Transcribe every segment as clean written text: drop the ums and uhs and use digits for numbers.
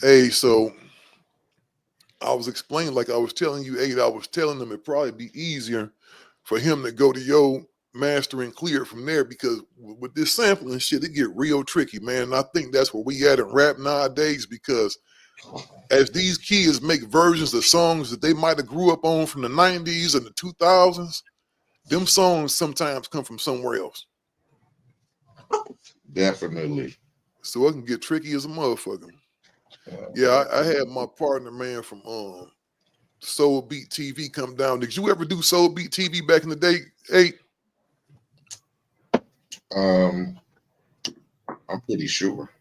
Hey, so I was explaining, like I was telling you, Eight, I was telling them it'd probably be easier for him to go to your master and clear from there because with this sampling shit, it get real tricky, man. And I think that's where we at in rap nowadays because as these kids make versions of songs that they might have grew up on from the 90s and the 2000s, them songs sometimes come from somewhere else. Definitely. So it can get tricky as a motherfucker. Yeah, I had my partner, man, from Soul Beat TV come down. Did you ever do Soul Beat TV back in the day, Eight? I'm pretty sure.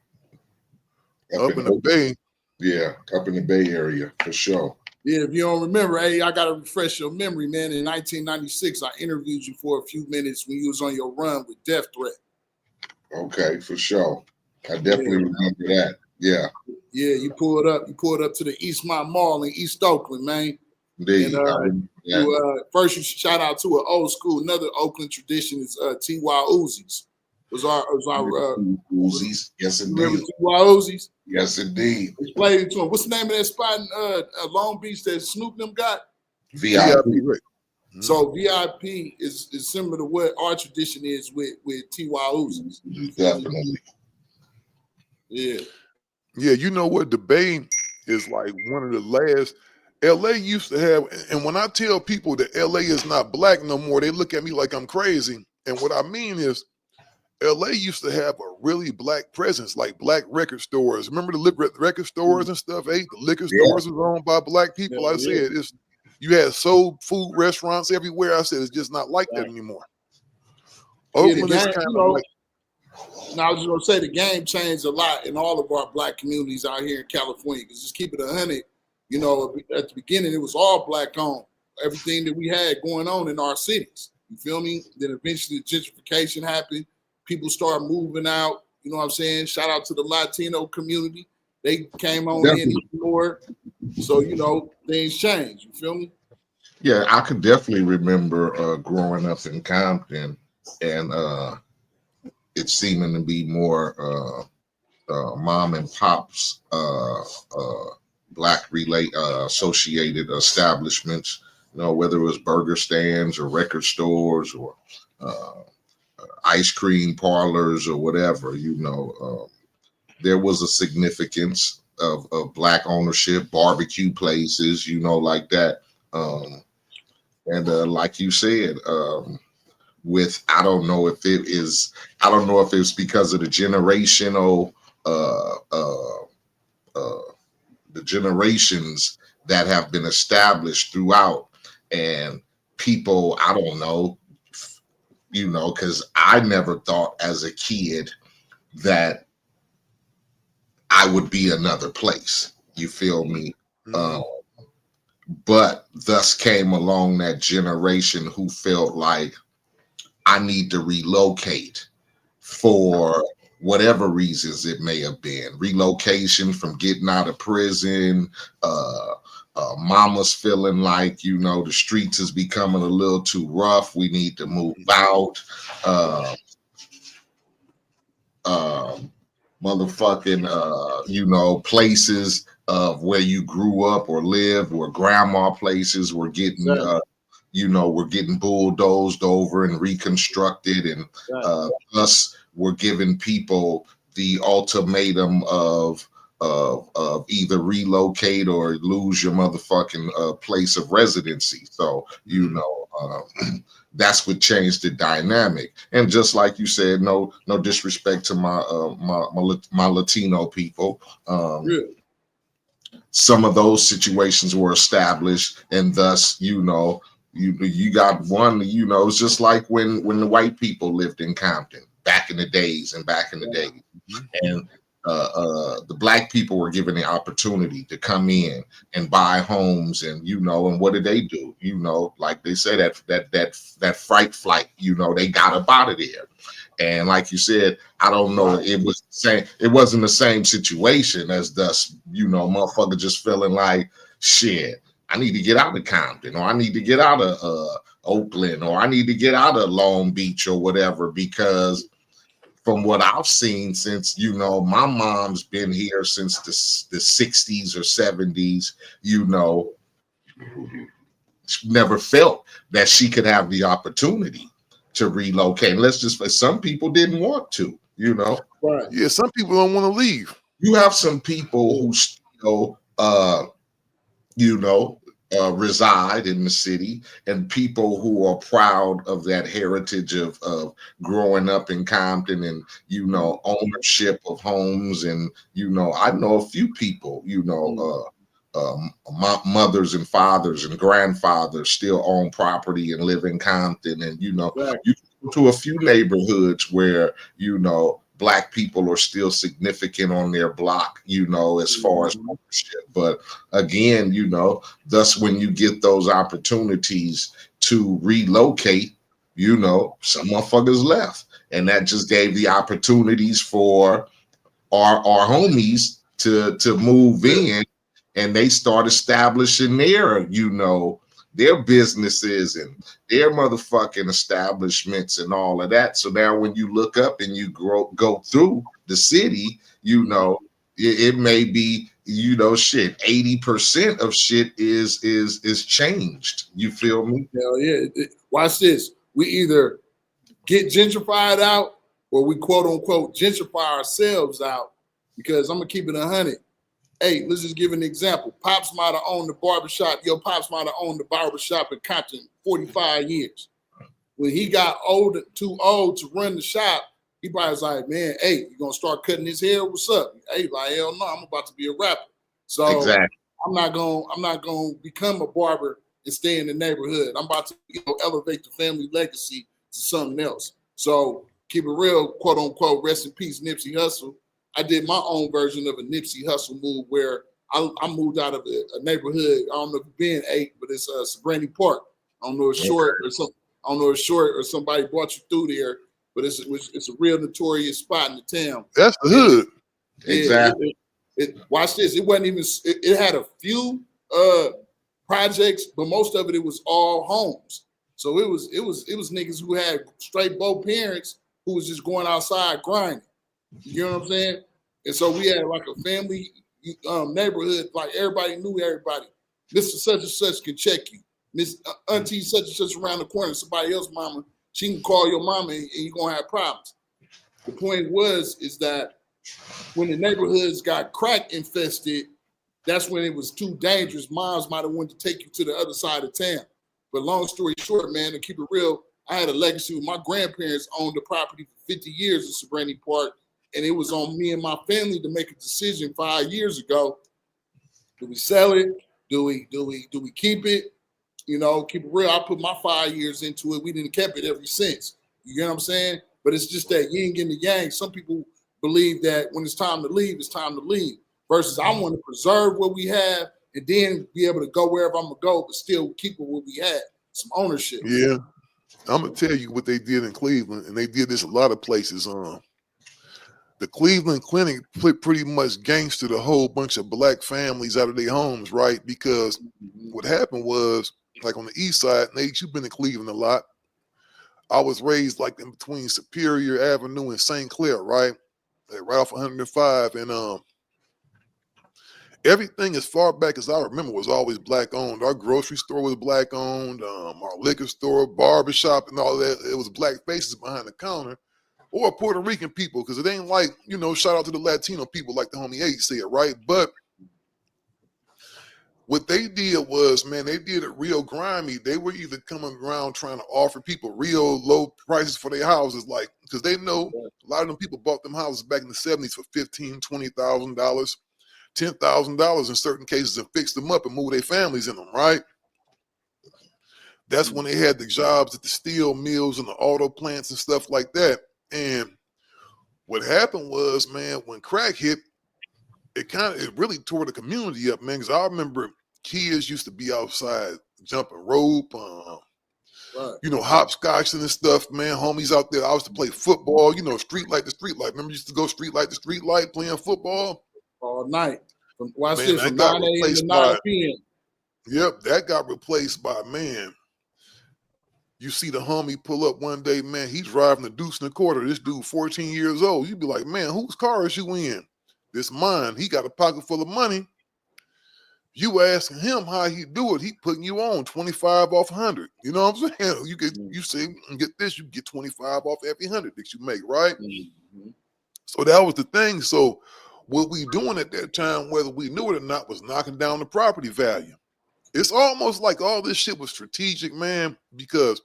Up in the Bay. Yeah, up in the Bay Area for sure. Yeah, if you don't remember, hey, I gotta refresh your memory, man. In 1996, I interviewed you for a few minutes when you was on your run with Death Threat. Okay, for sure. I definitely remember that. Yeah. Yeah, you pulled up to the Eastmont Mall in East Oakland, man. Indeed. And first you shout out to an old school, another Oakland tradition is T.Y. Uzis. Was our Uzis, yes indeed. Remember T.Y. Uzis? Yes indeed. Explain it to him. What's the name of that spot in Long Beach that Snoop them got? VIP. So VIP is similar to what our tradition is with T.Y. Uzis. Definitely. Yeah. Yeah, you know what? The Bay is like one of the last. LA used to have, and when I tell people that LA is not black no more, they look at me like I'm crazy. And what I mean is, LA used to have a really black presence, like black record stores. Remember the record stores and stuff? The liquor stores was owned by black people. I said you had soul food restaurants everywhere. I said it's just not like that anymore. Oakland is kind of like. Now I was just gonna say the game changed a lot in all of our black communities out here in California. Because just keep it 100, you know, at the beginning it was all black owned. Everything that we had going on in our cities, you feel me? Then eventually gentrification happened. People started moving out. You know what I'm saying? Shout out to the Latino community. They came on in more. So you know things changed. You feel me? Yeah, I could definitely remember growing up in Compton and it seeming to be more mom and pops black associated establishments, you know, whether it was burger stands or record stores or ice cream parlors or whatever, you know, there was a significance of black ownership, barbecue places, you know, like that. And like you said, with I don't know if it's because of the generational the generations that have been established throughout, and people, I don't know, you know, because I never thought as a kid that I would be another place. You feel me? But thus came along that generation who felt like I need to relocate for whatever reasons it may have been. Relocation from getting out of prison, mama's feeling like, you know, the streets is becoming a little too rough. We need to move out. Motherfucking, you know, places of where you grew up or lived, or grandma places were getting, you know, we're getting bulldozed over and reconstructed, and us were giving people the ultimatum of either relocate or lose your motherfucking place of residency. So, you know, that's what changed the dynamic. And just like you said, no disrespect to my Latino people. Some of those situations were established, and thus, you know, you got one, you know, it's just like when the white people lived in Compton back in the days, and the black people were given the opportunity to come in and buy homes, and you know, and what did they do? You know, like they say that fright flight, you know, they got up out of there. And like you said, I don't know, it wasn't the same situation as thus, you know, motherfucker just feeling like, shit, I need to get out of Compton, or I need to get out of Oakland, or I need to get out of Long Beach or whatever, because from what I've seen since, you know, my mom's been here since the 60s or 70s, you know, she never felt that she could have the opportunity to relocate. And let's just, some people didn't want to, you know. Right. Yeah, some people don't want to leave. You have some people who still, you know, reside in the city, and people who are proud of that heritage of growing up in Compton and, you know, ownership of homes. And, you know, I know a few people, you know, mothers and fathers and grandfathers still own property and live in Compton. And, you know, you go to a few neighborhoods where, you know, Black people are still significant on their block, you know, as far as ownership. But again, you know, thus when you get those opportunities to relocate, you know, some motherfuckers left. And that just gave the opportunities for our homies to move in, and they start establishing their, you know, their businesses and their motherfucking establishments and all of that. So now when you look up and you go through the city, you know, it may be, you know, shit, 80% of shit is changed. You feel me? Hell yeah. Watch this. We either get gentrified out or we quote unquote gentrify ourselves out, because I'm gonna keep it 100. Hey, let's just give an example. Pops might have owned the barbershop. Your Pops might have owned the barbershop in Compton 45 years. When he got too old to run the shop, he probably was like, man, hey, you gonna start cutting his hair? What's up? Hey, like, hell no, I'm about to be a rapper. So exactly. I'm not gonna become a barber and stay in the neighborhood. I'm about to, you know, elevate the family legacy to something else. So keep it real, quote unquote, rest in peace, Nipsey Hussle. I did my own version of a Nipsey Hussle move where I moved out of a neighborhood. I don't know if you've been Eiht, but it's Sabrani Park. I don't know if it's short or something. I don't know if it's short or somebody brought you through there, but it's a real notorious spot in the town. That's the hood. Exactly. Watch this. It wasn't even. It had a few projects, but most of it was all homes. So it was niggas who had straight both parents who was just going outside grinding. You know what I'm saying? And so we had like a family neighborhood, like everybody knew everybody. Mr. Such and such can check you. Miss Auntie such and such around the corner, somebody else's mama, she can call your mama and you're gonna have problems. The point is that when the neighborhoods got crack infested, that's when it was too dangerous. Moms might have wanted to take you to the other side of town. But long story short, man, to keep it real, I had a legacy with my grandparents owned the property for 50 years in Sabrani Park. And it was on me and my family to make a decision 5 years ago. Do we sell it? Do we keep it? You know, keep it real. I put my 5 years into it. We didn't keep it ever since. You know what I'm saying? But it's just that yin and the yang. Some people believe that when it's time to leave, it's time to leave. Versus I want to preserve what we have and then be able to go wherever I'm gonna go, but still keep it what we had. Some ownership. Yeah. I'm gonna tell you what they did in Cleveland, and they did this a lot of places. The Cleveland Clinic pretty much gangstered a whole bunch of Black families out of their homes, right? Because what happened was, like on the east side, Nate, you've been to Cleveland a lot. I was raised like in between Superior Avenue and St. Clair, right? Like right off 105. And everything as far back as I remember was always Black owned. Our grocery store was Black owned, our liquor store, barbershop, and all that. It was Black faces behind the counter. Or Puerto Rican people, because it ain't like, you know, shout out to the Latino people like the homie Eiht said, right? But what they did was, man, they did it real grimy. They were either coming around trying to offer people real low prices for their houses, like, because they know a lot of them people bought them houses back in the 70s for $15,000, $20,000, $10,000 in certain cases, and fixed them up and moved their families in them, right? That's when they had the jobs at the steel mills and the auto plants and stuff like that. And what happened was, man, when crack hit, it really tore the community up, man. Because I remember kids used to be outside jumping rope, you know, hopscotching and stuff, man. Homies out there. I used to play football, you know, street light to street light. Remember, used to go street light to street light playing football all night. Watch man, this, from 9 a.m. to 9 p.m. Yep, that got replaced by, man, You see the homie pull up one day, man, he's driving a deuce and a quarter. This dude 14 years old. You'd be like, man, whose car is you in? This mine. He got a pocket full of money. You asking him how he do it, he putting you on 25 off 100. You know what I'm saying? You say, get this, you get 25 off every 100 that you make, right? So that was the thing. So what we doing at that time, whether we knew it or not, was knocking down the property value. It's almost like all this shit was strategic, man, because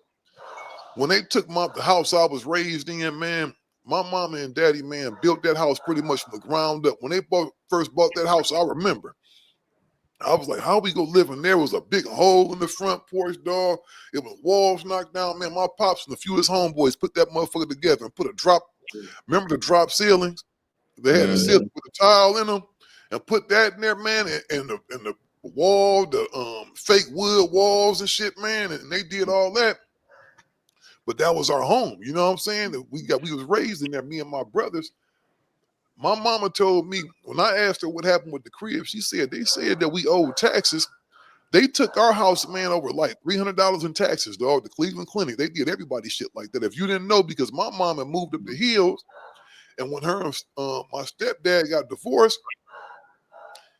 when they took the house I was raised in, man, my mama and daddy, man, built that house pretty much from the ground up. When they first bought that house, I remember. I was like, how we go live in there? Was a big hole in the front porch, dog. It was walls knocked down. Man, my pops and a few of his homeboys put that motherfucker together and put a drop. Remember the drop ceilings? They had a ceiling with a tile in them and put that in there, man, and the wall, the fake wood walls and shit, man, and they did all that. But that was our home, you know what I'm saying? We was raised in there, me and my brothers. My mama told me when I asked her what happened with the crib, she said they said that we owed taxes. They took our house, man, over like $300 in taxes, dog. The Cleveland Clinic, they did everybody shit like that. If you didn't know, because my mom had moved up the hills, and when her my stepdad got divorced,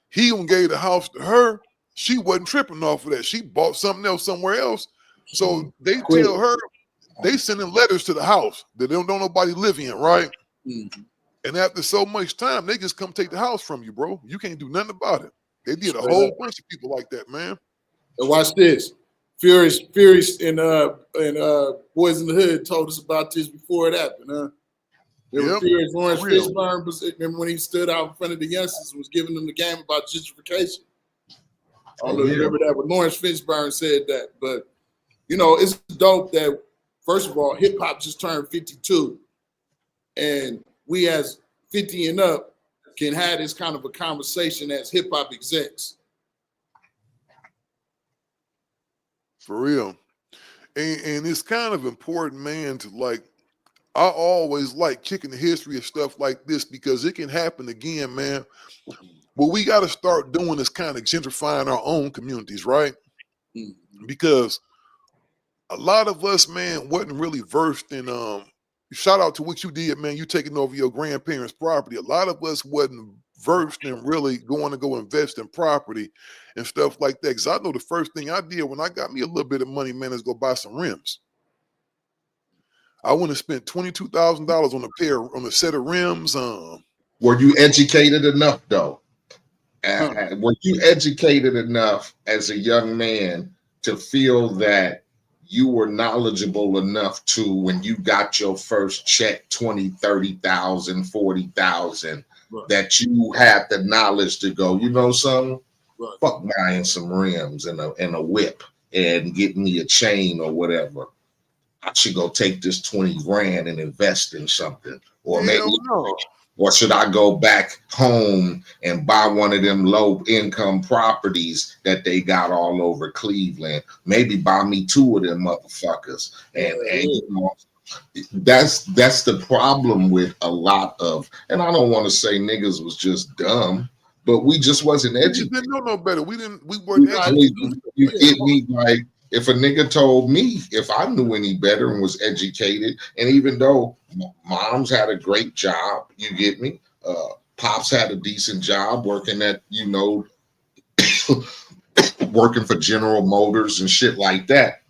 he even gave the house to her. She wasn't tripping off of that. She bought something else somewhere else. So they tell her they sending letters to the house that don't nobody live in, right? And after so much time, they just come take the house from you, bro. You can't do nothing about it. They did a whole bunch of people like that, man. And watch this. Furious and Boys in the Hood told us about this before it happened, huh? Furious Lawrence Fishburne, remember when he stood out in front of the youngsters and was giving them the game about gentrification? I don't know if you remember that, but Lawrence Fishburne said that. But, you know, it's dope that, first of all, hip-hop just turned 52. And we as 50 and up can have this kind of a conversation as hip-hop execs. For real. And it's kind of important, man, to like, I always like kicking the history of stuff like this because it can happen again, man. What we got to start doing is kind of gentrifying our own communities, right? Because a lot of us, man, wasn't really versed in, shout out to what you did, man, you taking over your grandparents' property. A lot of us wasn't versed in really going to go invest in property and stuff like that. Because I know the first thing I did when I got me a little bit of money, man, is go buy some rims. I went and spent $22,000 on a set of rims. Were you educated enough, though? Were you educated enough as a young man to feel that you were knowledgeable enough to, when you got your first check, 20, 30,000, 40,000, that you had the knowledge to go, you know something? Fuck buying some rims and a whip and getting me a chain or whatever. I should go take this 20 grand and invest in something. Or maybe, or should I go back home and buy one of them low income properties that they got all over Cleveland? Maybe buy me 2 of them motherfuckers. And you know, that's the problem with a lot of, and I don't want to say niggas was just dumb, but we just wasn't educated. We didn't know no better. We weren't educated. You get me? Like, if a nigga told me, if I knew any better and was educated, and even though moms had a great job, you get me? Pops had a decent job working at, you know, working for General Motors and shit like that.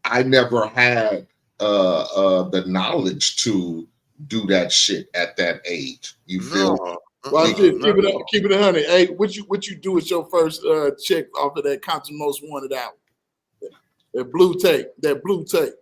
I never had the knowledge to do that shit at that age. You feel me? Well, keep it 100. Hey, what you do with your first check off of that Compton Most Wanted album? That blue tape.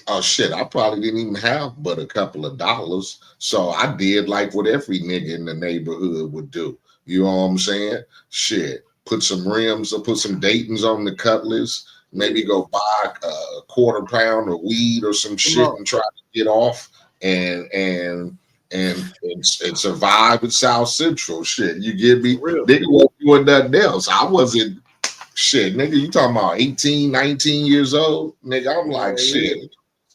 Oh shit, I probably didn't even have but a couple of dollars. So I did like what every nigga in the neighborhood would do. You know what I'm saying? Shit. Put some rims or put some Daytons on the Cutlass. Maybe go buy a quarter pound of weed or some shit and try to get off and survive in South Central. Shit, you get me? Nigga wasn't doing nothing else. I wasn't, shit, nigga, you talking about 18, 19 years old? Nigga, I'm like, shit,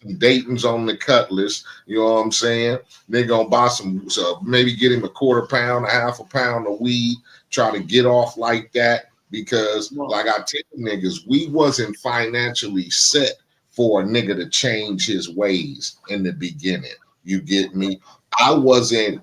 some Dayton's on the Cutlass, you know what I'm saying? They gonna buy maybe get him a quarter pound, a half a pound of weed, try to get off like that, because like I tell niggas, we wasn't financially set for a nigga to change his ways in the beginning. You get me? I wasn't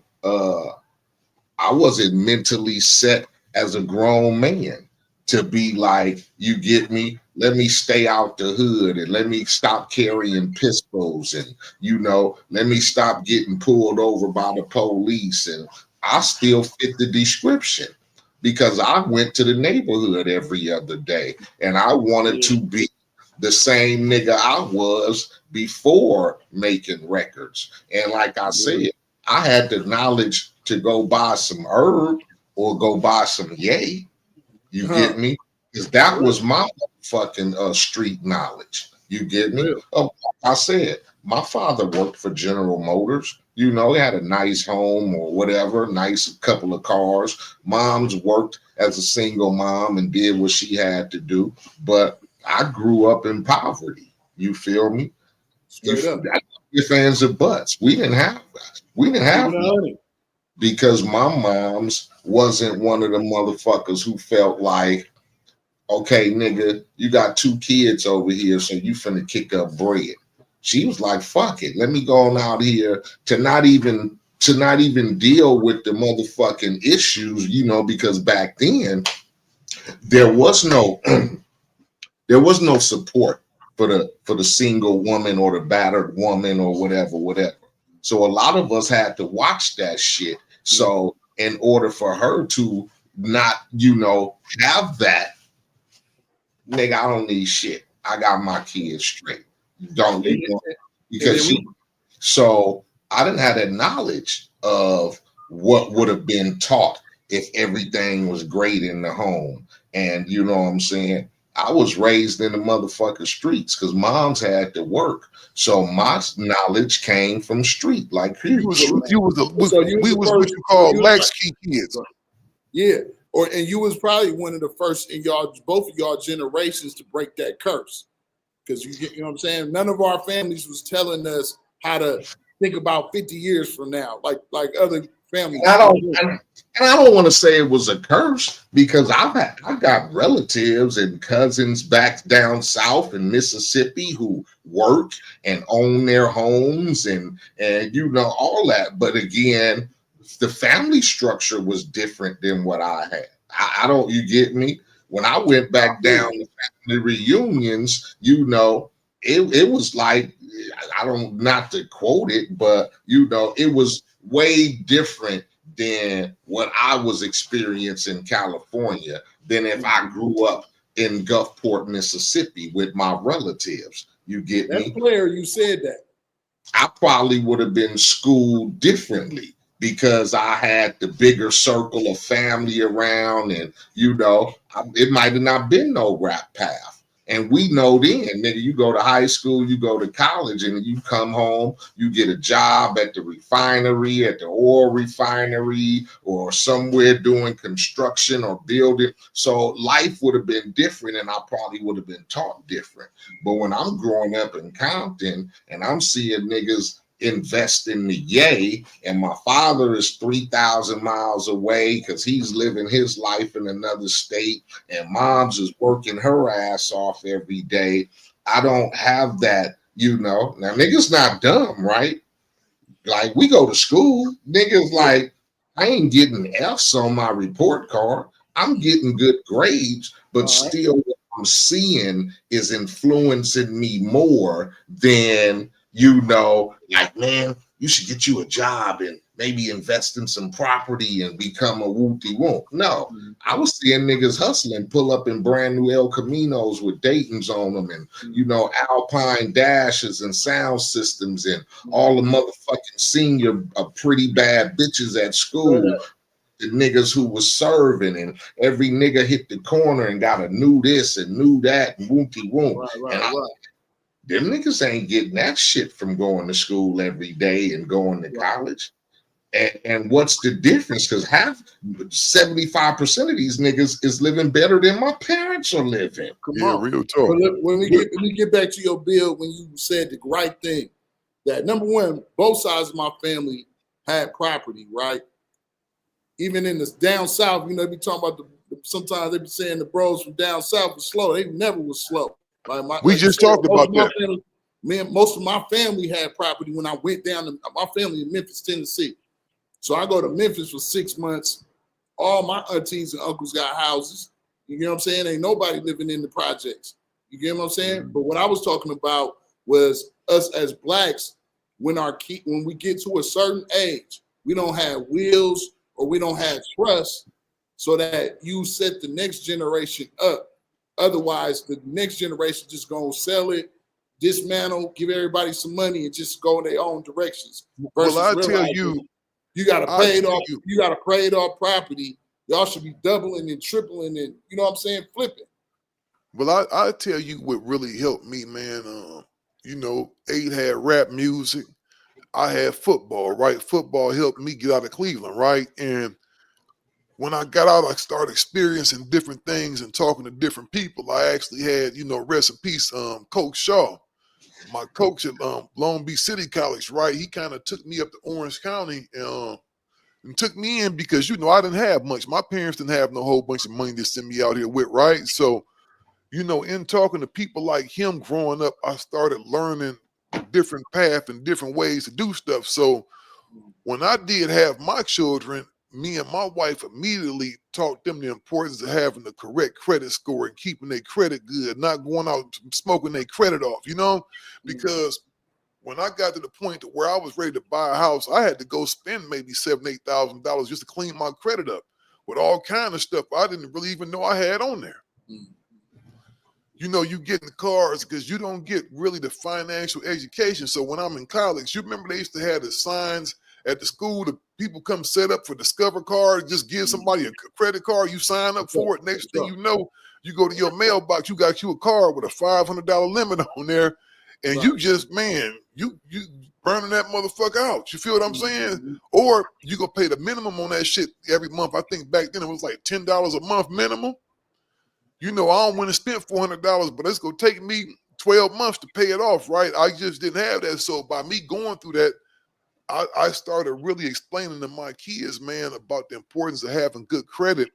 mentally set as a grown man to be like, you get me? Let me stay out the hood and let me stop carrying pistols and, you know, let me stop getting pulled over by the police. And I still fit the description because I went to the neighborhood every other day and I wanted to be the same nigga I was before making records. And like I said, I had the knowledge to go buy some herb or go buy some yay. You get me? Because that was my fucking street knowledge. You get me? Like I said, my father worked for General Motors. You know, he had a nice home or whatever, nice couple of cars. Mom's worked as a single mom and did what she had to do. But I grew up in poverty. You feel me? Straight up. Your fans of butts. We didn't have that. We didn't have money because my mom's wasn't one of the motherfuckers who felt like, okay, nigga, you got 2 kids over here, so you finna kick up bread. She was like, fuck it. Let me go on out here to not even deal with the motherfucking issues, you know, because back then there was no support for the single woman or the battered woman or whatever. So a lot of us had to watch that shit. So in order for her to not, you know, have that, nigga, I don't need shit. I got my kids straight. Don't you know? Because so I didn't have that knowledge of what would have been taught if everything was great in the home. And you know what I'm saying? I was raised in the motherfucking streets because moms had to work. So my knowledge came from street. Like we was what you call latchkey kids. Yeah. And you was probably one of the first in both of y'all generations to break that curse. Because you know what I'm saying? None of our families was telling us how to think about 50 years from now, like other families. I don't want to say it was a curse because I got relatives and cousins back down south in Mississippi who work and own their homes and you know all that. But again, the family structure was different than what I had. I don't, you get me? When I went back down to family reunions, you know, it was like, I don't, not to quote it, but you know, it was way different than what I was experiencing in California than if I grew up in Gulfport, Mississippi with my relatives. You get me? That's clear you said that. I probably would have been schooled differently because I had the bigger circle of family around and, you know, it might have not been no rap path. And we know then, nigga, you go to high school, you go to college, and you come home, you get a job at the refinery, at the oil refinery, or somewhere doing construction or building. So life would have been different, and I probably would have been taught different. But when I'm growing up in Compton and I'm seeing niggas invest in the yay, and my father is 3,000 miles away because he's living his life in another state, and mom's is working her ass off every day. I don't have that, you know. Now niggas not dumb, right? Like we go to school, niggas like, I ain't getting F's on my report card. I'm getting good grades, but still what I'm seeing is influencing me more than, you know, like, man, you should get you a job and maybe invest in some property and become a whoopty-whoop. No, I was seeing niggas hustling, pull up in brand new El Caminos with Daytons on them and, you know, Alpine dashes and sound systems and all the motherfucking senior pretty bad bitches at school. The niggas who was serving and every nigga hit the corner and got a new this and new that and whoopty-whoop. Them niggas ain't getting that shit from going to school every day and going to college. And what's the difference? Because 75% of these niggas is living better than my parents are living. Come on. Real talk. When we get back to your bill, when you said the right thing, that number one, both sides of my family had property, right? Even in the down south, you know, we talking about sometimes they be saying the bros from down south was slow. They never was slow. We just talked about that. Most of my family had property when I went down to my family in Memphis, Tennessee. So I go to Memphis for 6 months. All my aunties and uncles got houses. You get what I'm saying? Ain't nobody living in the projects. You get what I'm saying? But what I was talking about was us as blacks, when we get to a certain age, we don't have wills or we don't have trust so that you set the next generation up. Otherwise, the next generation just gonna sell it, dismantle, give everybody some money, and just go in their own directions. Well, I tell you, you got to pay it off. You got to pay it off property. Y'all should be doubling and tripling and, you know what I'm saying, flipping. Well, I tell you what really helped me, man. You know, Eiht had rap music. I had football, right? Football helped me get out of Cleveland, right? And when I got out, I started experiencing different things and talking to different people. I actually had, you know, rest in peace, Coach Shaw, my coach at Long Beach City College, right? He kind of took me up to Orange County and took me in because, you know, I didn't have much. My parents didn't have no whole bunch of money to send me out here with, right? So, you know, in talking to people like him growing up, I started learning a different path and different ways to do stuff. So when I did have my children, me and my wife immediately taught them the importance of having the correct credit score and keeping their credit good, not going out smoking their credit off, you know, because when I got to the point to where I was ready to buy a house, I had to go spend maybe $7,000-8,000 just to clean my credit up with all kind of stuff I didn't really even know I had on there. You know, you get in the cars because you don't get really the financial education. So when I'm in college, you remember they used to have the signs at the school, the people come set up for Discover card, just give somebody a credit card, you sign up for it. Next thing you know, you go to your mailbox, you got you a card with a $500 limit on there, and you just, man, you burning that motherfucker out. You feel what I'm saying? Or you go pay the minimum on that shit every month. I think back then it was like $10 a month minimum. You know, I don't want to spend $400, but it's going to take me 12 months to pay it off, right? I just didn't have that. So by me going through that, I started really explaining to my kids, man, about the importance of having good credit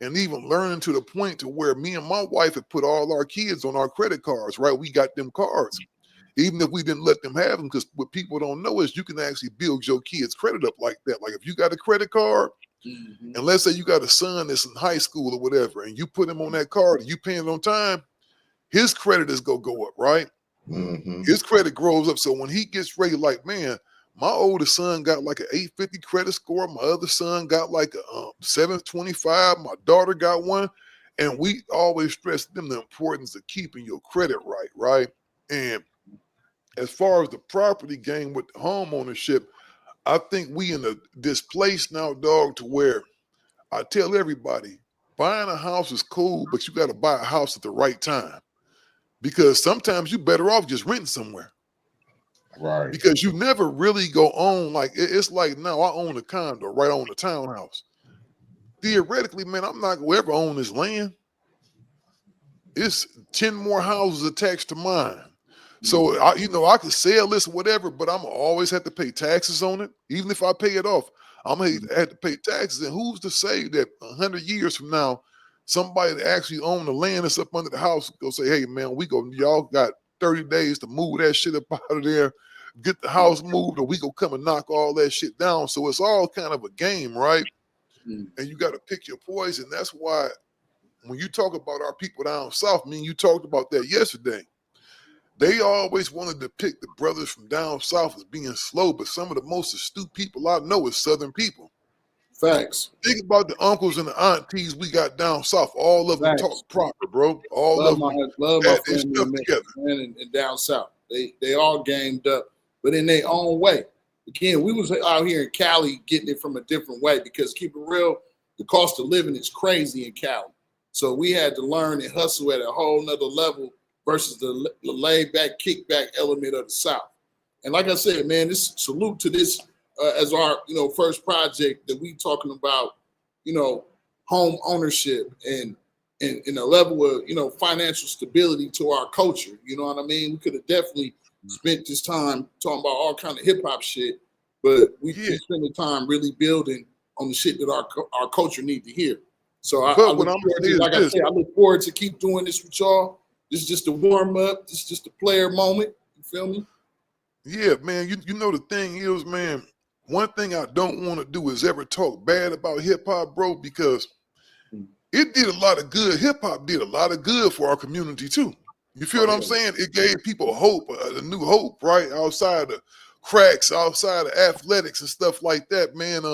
and even learning to the point to where me and my wife had put all our kids on our credit cards, right? We got them cards, even if we didn't let them have them, because what people don't know is you can actually build your kids' credit up like that. Like if you got a credit card, and let's say you got a son that's in high school or whatever, and you put him on that card and you paying it on time, his credit is going to go up, right? His credit grows up. So when he gets ready, like, man, my oldest son got like an 850 credit score. My other son got like a 725. My daughter got one. And we always stress them the importance of keeping your credit right, right? And as far as the property game with the home ownership, I think we in this place now, dog, to where I tell everybody, buying a house is cool, but you got to buy a house at the right time. Because sometimes you're better off just renting somewhere. Right. Because you never really go on, like, it's like now I own a condo right on the townhouse. Theoretically, man, I'm not going to ever own this land. It's 10 more houses attached to mine. So, I could sell this or whatever, but I'm going to always have to pay taxes on it. Even if I pay it off, I'm going to have to pay taxes. And who's to say that 100 years from now, somebody that actually own the land that's up under the house go say, hey, man, y'all got 30 days to move that shit up out of there, get the house moved, or we go come and knock all that shit down. So it's all kind of a game, right? And you got to pick your poison. That's why when you talk about our people down south, you talked about that yesterday. They always wanted to pick the brothers from down south as being slow, but some of the most astute people I know is Southern people. Facts. Think about the uncles and the aunties we got down south. All of them talk proper, bro. All love of them love had my their family stuff together. man, and down south. They all gamed up, but in their own way. Again, we was out here in Cali getting it from a different way because keep it real, the cost of living is crazy in Cali. So we had to learn and hustle at a whole nother level versus the laid back, kickback element of the South. And like I said, man, this salute to this as our first project that we talking about, home ownership and a level of financial stability to our culture. You know what I mean? We could have definitely spent this time talking about all kind of hip hop shit, but we spent the time really building on the shit that our culture need to hear. So I But look what I'm forward saying to, is like I this. said, I look forward to keep doing this with y'all. This is just a warm up. This is just a player moment. You feel me? Yeah, man. You know the thing is, man. One thing I don't want to do is ever talk bad about hip hop, bro, because it did a lot of good. Hip hop did a lot of good for our community too. You feel Oh, what I'm yeah. saying? It gave people hope, a new hope, right? Outside of cracks, outside of athletics and stuff like that, man.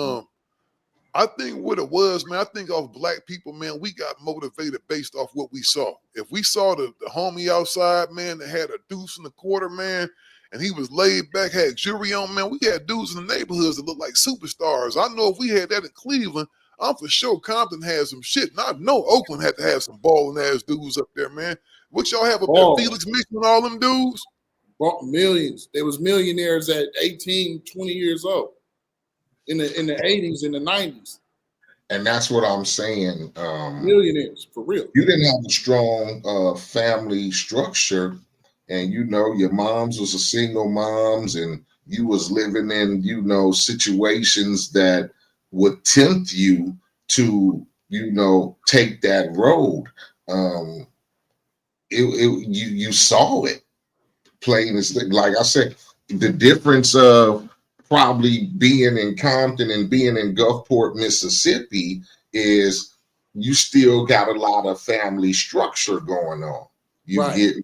I think what it was, man, I think of black people, man, we got motivated based off what we saw. If we saw the homie outside, man, that had a deuce in the quarter, man, and he was laid back, had jewelry on, man, we had dudes in the neighborhoods that looked like superstars. I know if we had that in Cleveland, I'm for sure Compton had some shit. And I know Oakland had to have some balling ass dudes up there, man. What y'all have up there? Ball. Felix Mitchell and all them dudes? Bought millions. There was millionaires at 18, 20 years old in the 80s and the 90s. And that's what I'm saying. Millionaires, for real. You didn't have a strong family structure, and you know your moms was a single moms, and you was living in situations that would tempt you to take that road. You saw it plain as like I said. The difference of probably being in Compton and being in Gulfport, Mississippi, is you still got a lot of family structure going on. You Right. get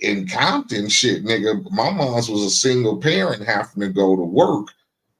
in Compton, shit, nigga. My mom's was a single parent having to go to work,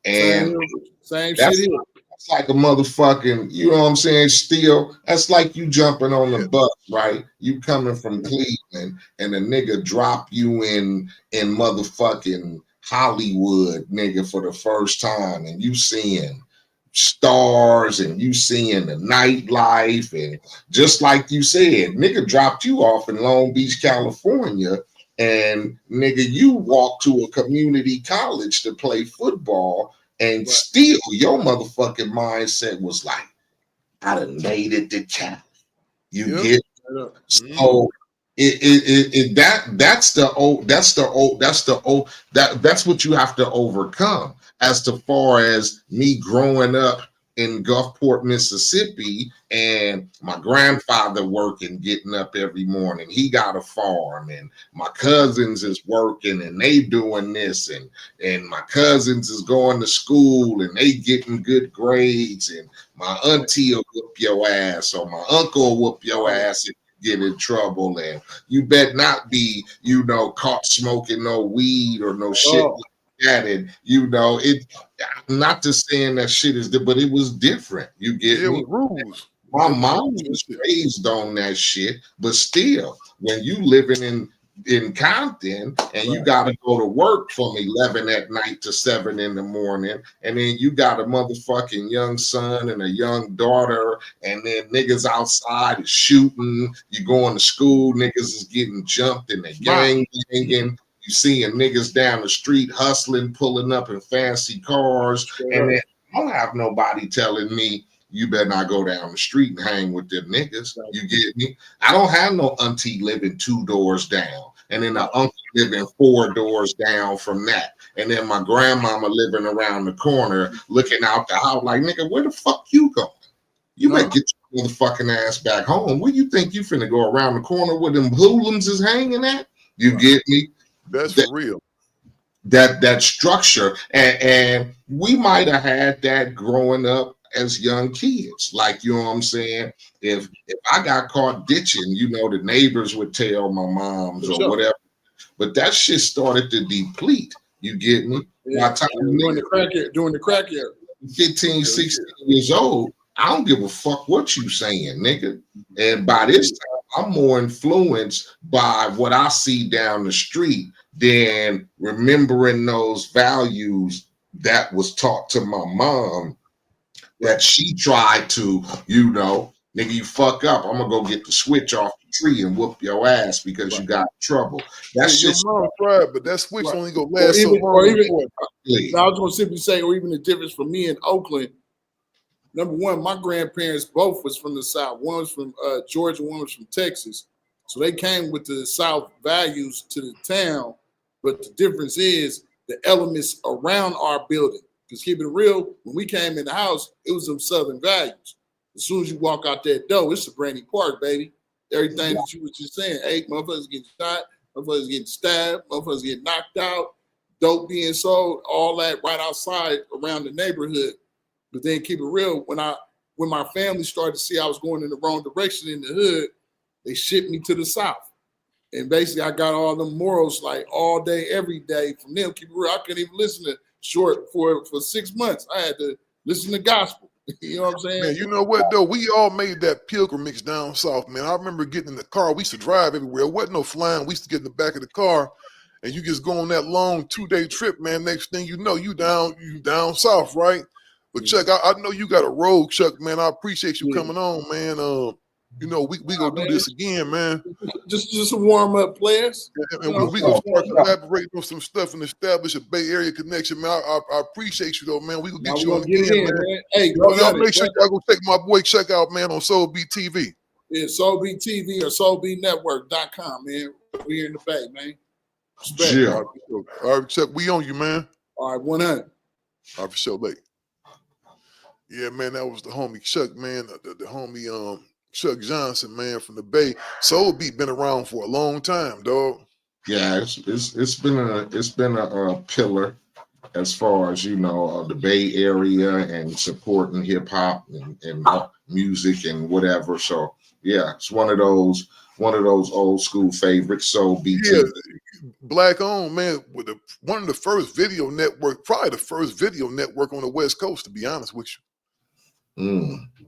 and Same that's, shit here. that's like a motherfucking, you know what I'm saying? Still, that's like you jumping on the bus, right? You coming from Cleveland, and a nigga drop you in motherfucking Hollywood, nigga, for the first time, and you seeing stars and you seeing the nightlife, and just like you said, nigga dropped you off in Long Beach, California, and nigga, you walked to a community college to play football, and still your motherfucking mindset was like, I done made it to Cali. You get so that's what you have to overcome. As to far as me growing up in Gulfport, Mississippi, and my grandfather working, getting up every morning, he got a farm, and my cousins is working and they doing this, and my cousins is going to school and they getting good grades, and my auntie will whoop your ass, or my uncle will whoop your ass if you get in trouble, and you bet not be, caught smoking no weed or no shit like that. And it, not to saying that shit is, but it was different. You get me? It was rules. My mom was raised on that shit, but still, when you living in Compton and you got to go to work from 11 at night to 7 in the morning, and then you got a motherfucking young son and a young daughter, and then niggas outside is shooting, you going to school, niggas is getting jumped in the gang banging, you seeing niggas down the street hustling, pulling up in fancy cars, and then I don't have nobody telling me you better not go down the street and hang with them niggas. You get me? I don't have no auntie living 2 doors down, and then the uncle living 4 doors down from that, and then my grandmama living around the corner looking out the house like, nigga, where the fuck you going? You better get your motherfucking ass back home. Where you think you finna go around the corner where them hoodlums is hanging at? You get me? That's for real. That structure, and we might have had that growing up as young kids. Like, you know what I'm saying? If I got caught ditching, the neighbors would tell my moms or whatever. But that shit started to deplete. You get me? By the time during the crack era. 15, 16 years old, I don't give a fuck what you saying, nigga. And by this time, I'm more influenced by what I see down the street than remembering those values that was taught to my mom, that she tried to, nigga, you fuck up, I'm gonna go get the switch off the tree and whoop your ass because you got in trouble. That's your just mom tried, but that switch only gonna last so long. I was gonna simply say, or even the difference for me in Oakland. Number one, my grandparents both was from the South. One was from Georgia, one was from Texas. So they came with the South values to the town. But the difference is the elements around our building. Because keep it real, when we came in the house, it was some Southern values. As soon as you walk out that door, it's a Brandy Park, baby. Everything that you was just saying, hey, motherfuckers getting shot, motherfuckers getting stabbed, motherfuckers getting knocked out, dope being sold, all that right outside around the neighborhood. But then keep it real, when my family started to see I was going in the wrong direction in the hood, they shipped me to the South. And basically I got all them morals like all day, every day from them. Keep it real. I couldn't even listen to short for 6 months. I had to listen to gospel. You know what I'm saying? Man, you know what though? We all made that pilgrimage down south, man. I remember getting in the car. We used to drive everywhere. It wasn't no flying. We used to get in the back of the car, and you just go on that long 2-day trip, man. Next thing you know, you down south, right? But Chuck, I know you got a road, Chuck, man. I appreciate you coming on, man. You know, we gonna do this again, man. Just a warm up, players. And we gonna start collaborating on some stuff and establish a Bay Area connection, man. I appreciate you though, man. We gonna get you on again, man. Hey, y'all make sure y'all go check my boy Chuck out, man, on Soul Beat TV. Yeah, Soul Beat TV or soulbeatnetwork.com, man. We here in the Bay, man. Respect. Yeah. All right, Chuck, we on you, man. All right, 100. All right, for sure, late. Yeah, man, that was the homie Chuck, man. The homie Chuck Johnson, man, from the Bay. Soul Beat been around for a long time, dog. Yeah, it's been a pillar as far as the Bay Area and supporting hip hop and music and whatever. So yeah, it's one of those old school favorites. Soul Beat. Yeah, black owned, man. With one of the first video network, probably the first video network on the West Coast, to be honest with you.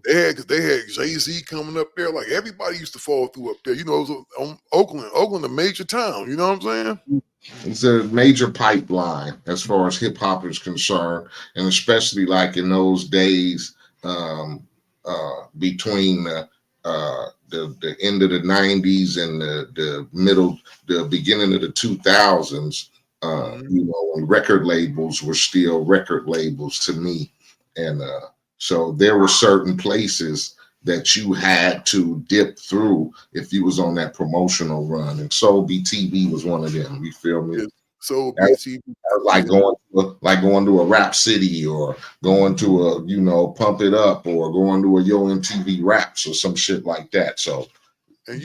They had Jay-Z coming up there. Like everybody used to fall through up there. You know, it was Oakland, a major town. You know what I'm saying? It's a major pipeline as far as hip hop is concerned, and especially like in those days between the end of the 90s and the beginning of the 2000s. When record labels were still record labels to me, and so there were certain places that you had to dip through if you was on that promotional run, and Soul Beat TV was one of them. You feel me? Yeah, Soul Beat TV, like going to a Rap City or going to a Pump It Up or going to a Yo MTV Raps or some shit like that. So, and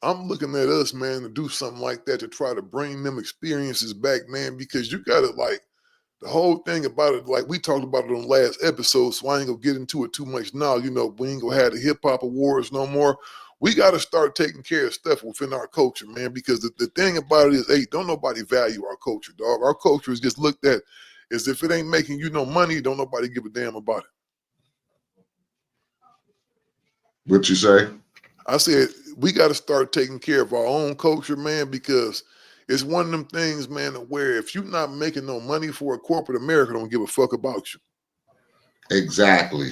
I'm looking at us, man, to do something like that to try to bring them experiences back, man, because you got to like. The whole thing about it, like we talked about it on the last episode, so I ain't gonna get into it too much now. We ain't gonna have the hip hop awards no more. We got to start taking care of stuff within our culture, man, because the thing about it is, hey, don't nobody value our culture, dog. Our culture is just looked at as if it ain't making you no money, don't nobody give a damn about it. What you say? I said, we got to start taking care of our own culture, man, because it's one of them things, man, where if you're not making no money for a corporate America, don't give a fuck about you. Exactly.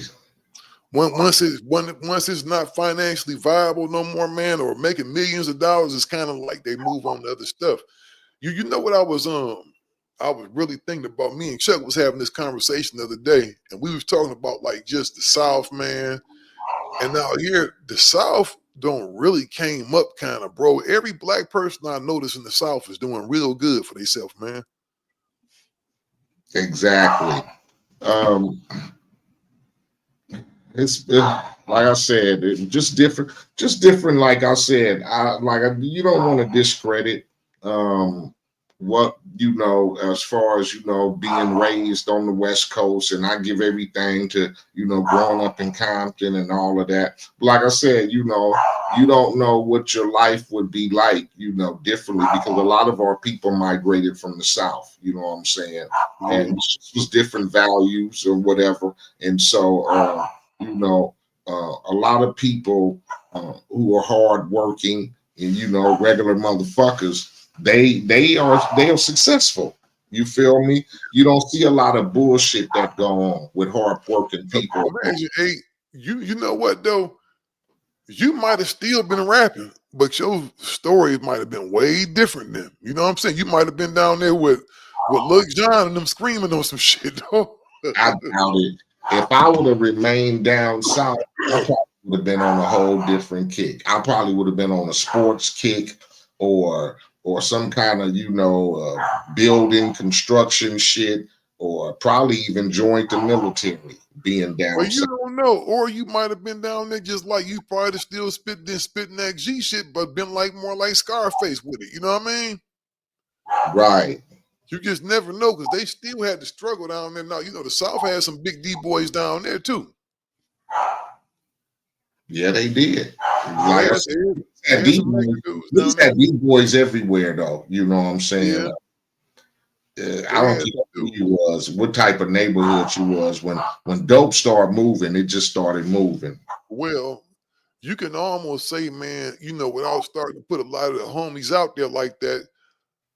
Once it's not financially viable no more, man, or making millions of dollars, it's kind of like they move on to other stuff. You know what I was really thinking about? Me and Chuck was having this conversation the other day, and we was talking about like just the South, man. And now here, the South don't really came up kind of, bro. Every black person I notice in the South is doing real good for themselves, man. Exactly. It's like I said, just different. Like I said, you don't want to discredit what as far as being raised on the West Coast, and I give everything to growing up in Compton and all of that. Like I said, you don't know what your life would be like, differently, because a lot of our people migrated from the South. You know what I'm saying? And it was different values or whatever, and so a lot of people who are hardworking and regular motherfuckers. They are successful. You feel me? You don't see a lot of bullshit that go on with hardworking people. Imagine, hey, you know what though? You might have still been rapping, but your story might have been way different then. You know what I'm saying? You might have been down there with Lil Jon and them screaming on some shit, though. I doubt it. If I would have remained down south, I probably would have been on a whole different kick. I probably would have been on a sports kick or some kind of, building construction shit, or probably even joined the military. being down Well, you south. don't know, or you might have been down there just like you probably still spitting that G shit, but been like more like Scarface with it. You know what I mean? Right. You just never know because they still had to struggle down there. Now, the South had some big D boys down there too. Yeah, they did. Like I Yes, said, they had some major dudes down niggas there. had D-boys everywhere, though. You know what I'm saying? Yeah, I they don't had care who to. you was, what type of neighborhood you was. When dope started moving, it just started moving. Well, you can almost say, man, without starting to put a lot of the homies out there like that,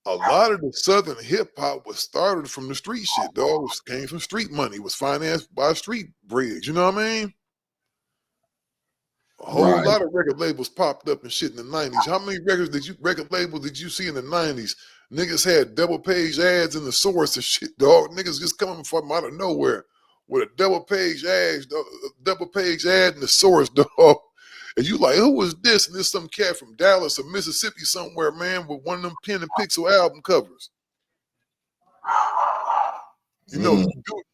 a lot of the Southern hip hop was started from the street shit, dog. It came from street money, was financed by street bread. You know what I mean? A whole Right. lot of record labels popped up and shit in the 90s. How many record labels did you see in the 90s? Niggas had double page ads in the source and shit, dog. Niggas just coming from out of nowhere with a double page ad in the source, dog. And you like, who was this? And this some cat from Dallas or Mississippi somewhere, man, with one of them pen and pixel album covers. Mm.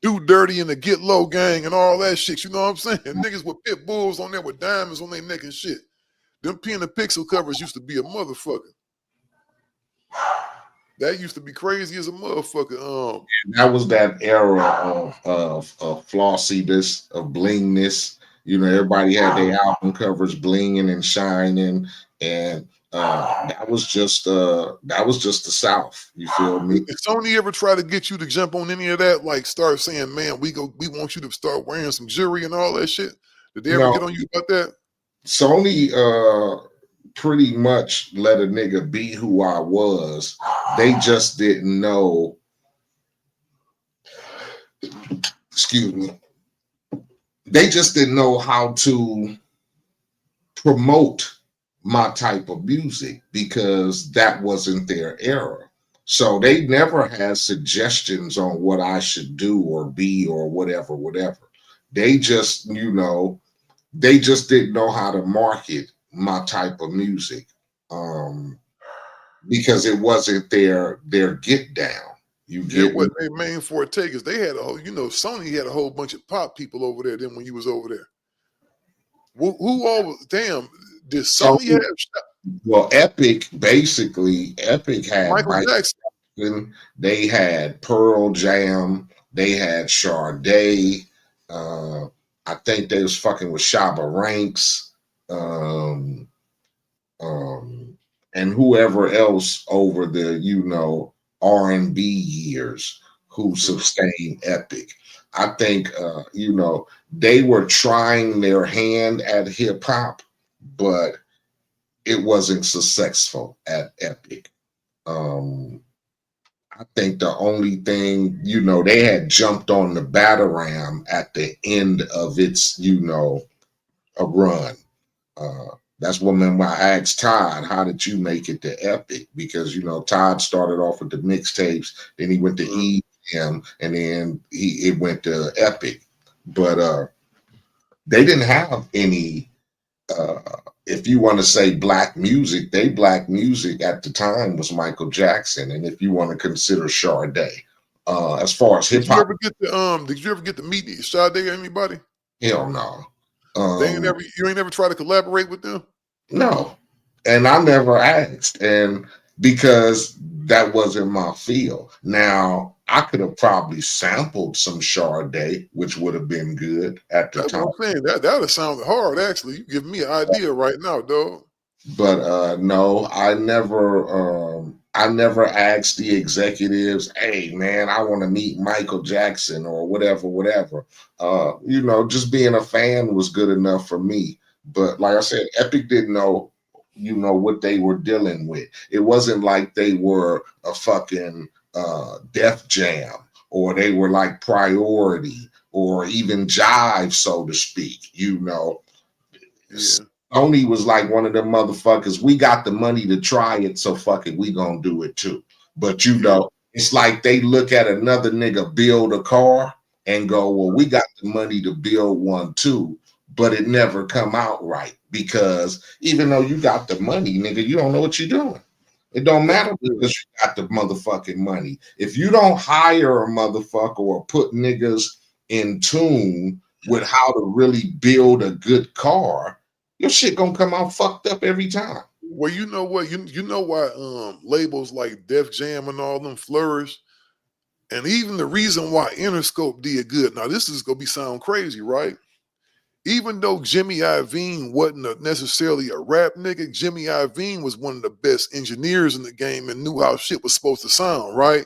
Do Dirty and the Get Low Gang and all that shit. You know what I'm saying? Niggas with pit bulls on there with diamonds on their neck and shit. Them pen and pixel covers used to be a motherfucker. That used to be crazy as a motherfucker. That was that era of flossiness, of blingness. Everybody had their album covers blinging and shining, and that was just the South. You feel me? Did Sony ever try to get you to jump on any of that? Like start saying, man, we want you to start wearing some jewelry and all that shit. Did they ever No, get on you about that? Sony pretty much let a nigga be who I was. They just didn't know. Excuse me. They just didn't know how to promote my type of music because that wasn't their era. So they never had suggestions on what I should do or be or whatever. They just, they just didn't know how to market my type of music because it wasn't their get down. You Yeah, get me? what their main forte is they had a whole, Sony had a whole bunch of pop people over there then when you was over there. Who all damn did So, Sony have well, Epic had Michael Mike Jackson? Jackson, they had Pearl Jam, they had Sade. I think they was fucking with Shabba Ranks, um, and whoever else over the R&B years who sustained Epic. I think they were trying their hand at hip hop, but it wasn't successful at Epic. I think the only thing, they had jumped on the Batarang at the end of its, a run. That's when I asked Todd, how did you make it to Epic? Because, Todd started off with the mixtapes, then he went to EM, and then it went to Epic. But they didn't have any, if you want to say black music at the time was Michael Jackson. And if you want to consider Sade, as far as hip Did you hop, ever get to meet Sade or anybody? hell no. You ain't ever tried to collaborate with them? No. And I never asked. And because that wasn't my field. Now, I could have probably sampled some Sade, which would have been good at the That's time. what I'm saying. That would have sounded hard, actually. You give me an idea right now, dog. But no, I never asked the executives, hey man, I want to meet Michael Jackson or whatever. Just being a fan was good enough for me. But like I said, Epic didn't know, what they were dealing with. It wasn't like they were a fucking Def Jam or they were like Priority or even Jive, so to speak, Yeah. Sony was like one of them motherfuckers. We got the money to try it, so fuck it, we gonna do it too. But it's like they look at another nigga build a car and go, well, we got the money to build one too, but it never come out right because even though you got the money, nigga, you don't know what you're doing. It don't matter because you got the motherfucking money. If you don't hire a motherfucker or put niggas in tune with how to really build a good car, your shit gonna come out fucked up every time. Well, you know what? You know why labels like Def Jam and all them flourish, and even the reason why Interscope did good. Now, this is gonna be sound crazy, right? Even though Jimmy Iovine wasn't necessarily a rap nigga, Jimmy Iovine was one of the best engineers in the game and knew how shit was supposed to sound, right?